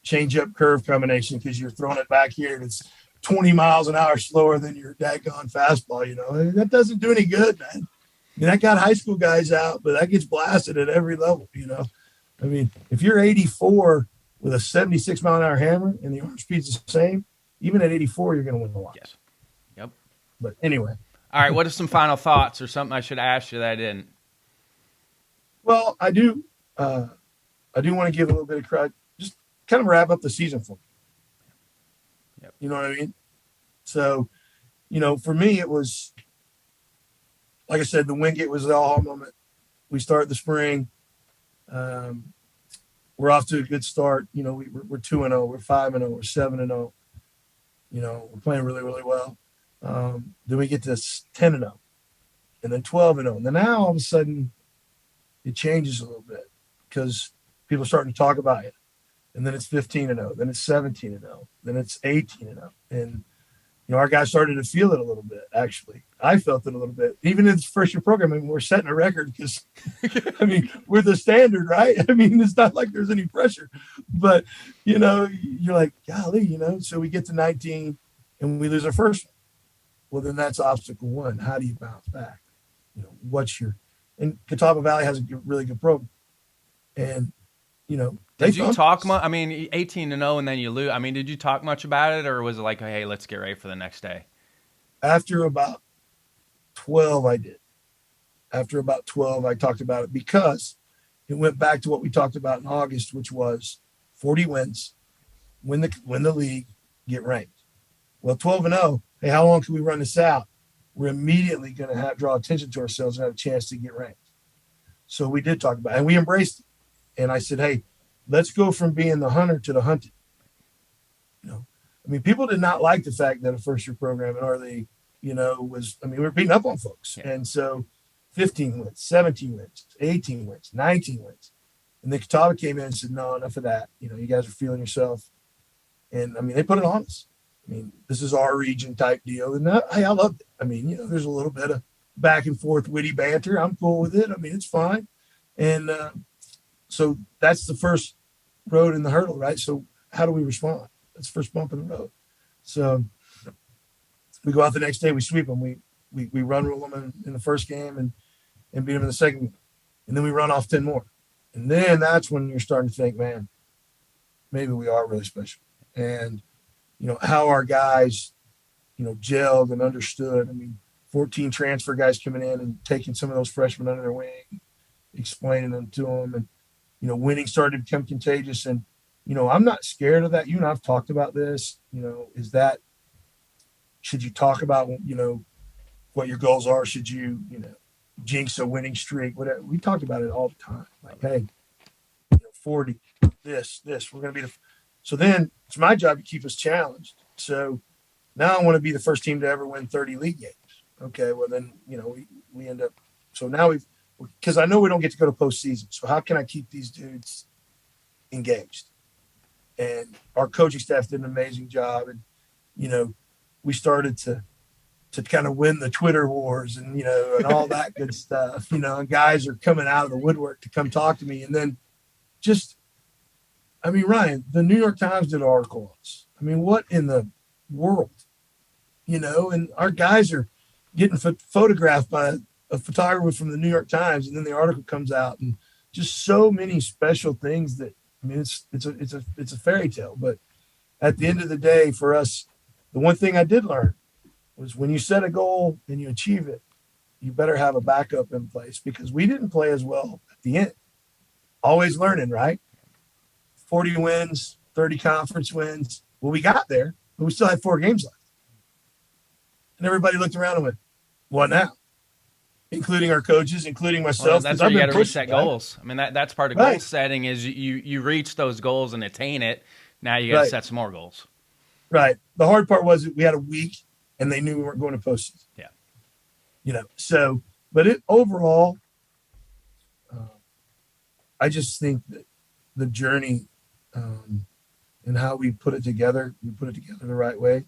change up curve combination, because you're throwing it back here and it's 20 miles an hour slower than your daggone fastball. That doesn't do any good, man. I mean, that got high school guys out, but that gets blasted at every level. I mean, if you're 84 with a 76 mile an hour hammer and the arm speed's the same, even at 84, you're going to win a lot. Yes. Yep. But anyway. All right. What are some final thoughts or something I should ask you that I didn't? Well, I do want to give a little bit of credit, just kind of wrap up the season for me. Yep. You know what I mean? So, for me, it was, like I said, the Wingate was the aha moment. We start the spring. We're off to a good start. We're 2-0, we're 5-0, we're 7-0. We're playing really, really well. Then we get to 10-0, and then 12-0. And then now all of a sudden it changes a little bit because people are starting to talk about it. And then it's 15-0, then it's 17-0, then it's 18-0. And our guys started to feel it a little bit, actually. I felt it a little bit. Even in this first year program, we're setting a record because, we're the standard, right? It's not like there's any pressure. But, you're like, golly, So we get to 19 and we lose our first one. Well, then that's obstacle 1. How do you bounce back? And Catawba Valley has a really good program. And, did you talk much? 18-0 and then you lose. Did you talk much about it, or was it like, hey, let's get ready for the next day? After about 12, I did. After about 12, I talked about it because it went back to what we talked about in August, which was 40 wins, win the league, get ranked. Well, 12-0, hey, how long can we run this out? We're immediately going to draw attention to ourselves and have a chance to get ranked. So we did talk about it, and we embraced it. And I said, hey, let's go from being the hunter to the hunted. People did not like the fact that a first-year program in our league, we were beating up on folks. Yeah. And so 15 wins, 17 wins, 18 wins, 19 wins. And then Catawba came in and said, no, enough of that. You guys are feeling yourself. And, they put it on us. I mean, this is our region type deal. And I loved it. I mean, there's a little bit of back and forth witty banter. I'm cool with it. I mean, it's fine. And so that's the first road in the hurdle, right? So how do we respond? That's the first bump in the road. So we go out the next day, we sweep them. We run rule them in the first game and beat them in the second game. And then we run off 10 more. And then that's when you're starting to think, man, maybe we are really special. And, how our guys, gelled and understood. I mean, 14 transfer guys coming in and taking some of those freshmen under their wing, explaining them to them. And, winning started to become contagious. And, I'm not scared of that. You and I've talked about this, should you talk about, what your goals are? Should you, jinx a winning streak? Whatever. We talked about it all the time. Like, hey, 40, this, we're going to be so then it's my job to keep us challenged. So now I want to be the first team to ever win 30 league games. Okay. Well, then, we end up, so now because I know we don't get to go to postseason. So how can I keep these dudes engaged? And our coaching staff did an amazing job. And, we started to kind of win the Twitter wars and, and all that good stuff, and guys are coming out of the woodwork to come talk to me. And then Ryan, the New York Times did an article on us. I mean, what in the world, and our guys are getting photographed by a photographer from the New York Times. And then the article comes out and just so many special things that, it's a fairy tale, but at the end of the day for us, the one thing I did learn was when you set a goal and you achieve it, you better have a backup in place because we didn't play as well at the end. Always learning, right? 40 wins, 30 conference wins. Well, we got there, but we still had 4 games left. And everybody looked around and went, what now? Including our coaches, including myself. Well, that's where you got to reset right? goals. I mean, that's part of goal setting is you reach those goals and attain it. Now you got to set some more goals. Right. The hard part was we had a week and they knew we weren't going to postseason. Yeah. So, but overall, I just think that the journey and how we put it together the right way.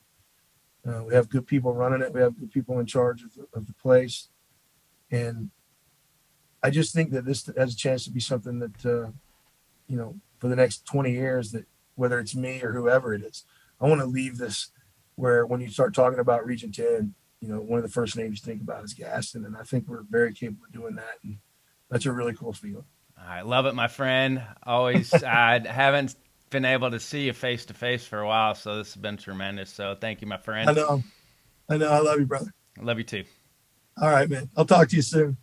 We have good people running it. We have good people in charge of the place. And I just think that this has a chance to be something that, for the next 20 years, that whether it's me or whoever it is, I want to leave this where when you start talking about Region 10, one of the first names you think about is Gaston. And I think we're very capable of doing that. And that's a really cool feeling. I love it, my friend. Always, I haven't been able to see you face to face for a while, so this has been tremendous. So thank you, my friend. I know. I love you, brother. I love you too. All right, man. I'll talk to you soon.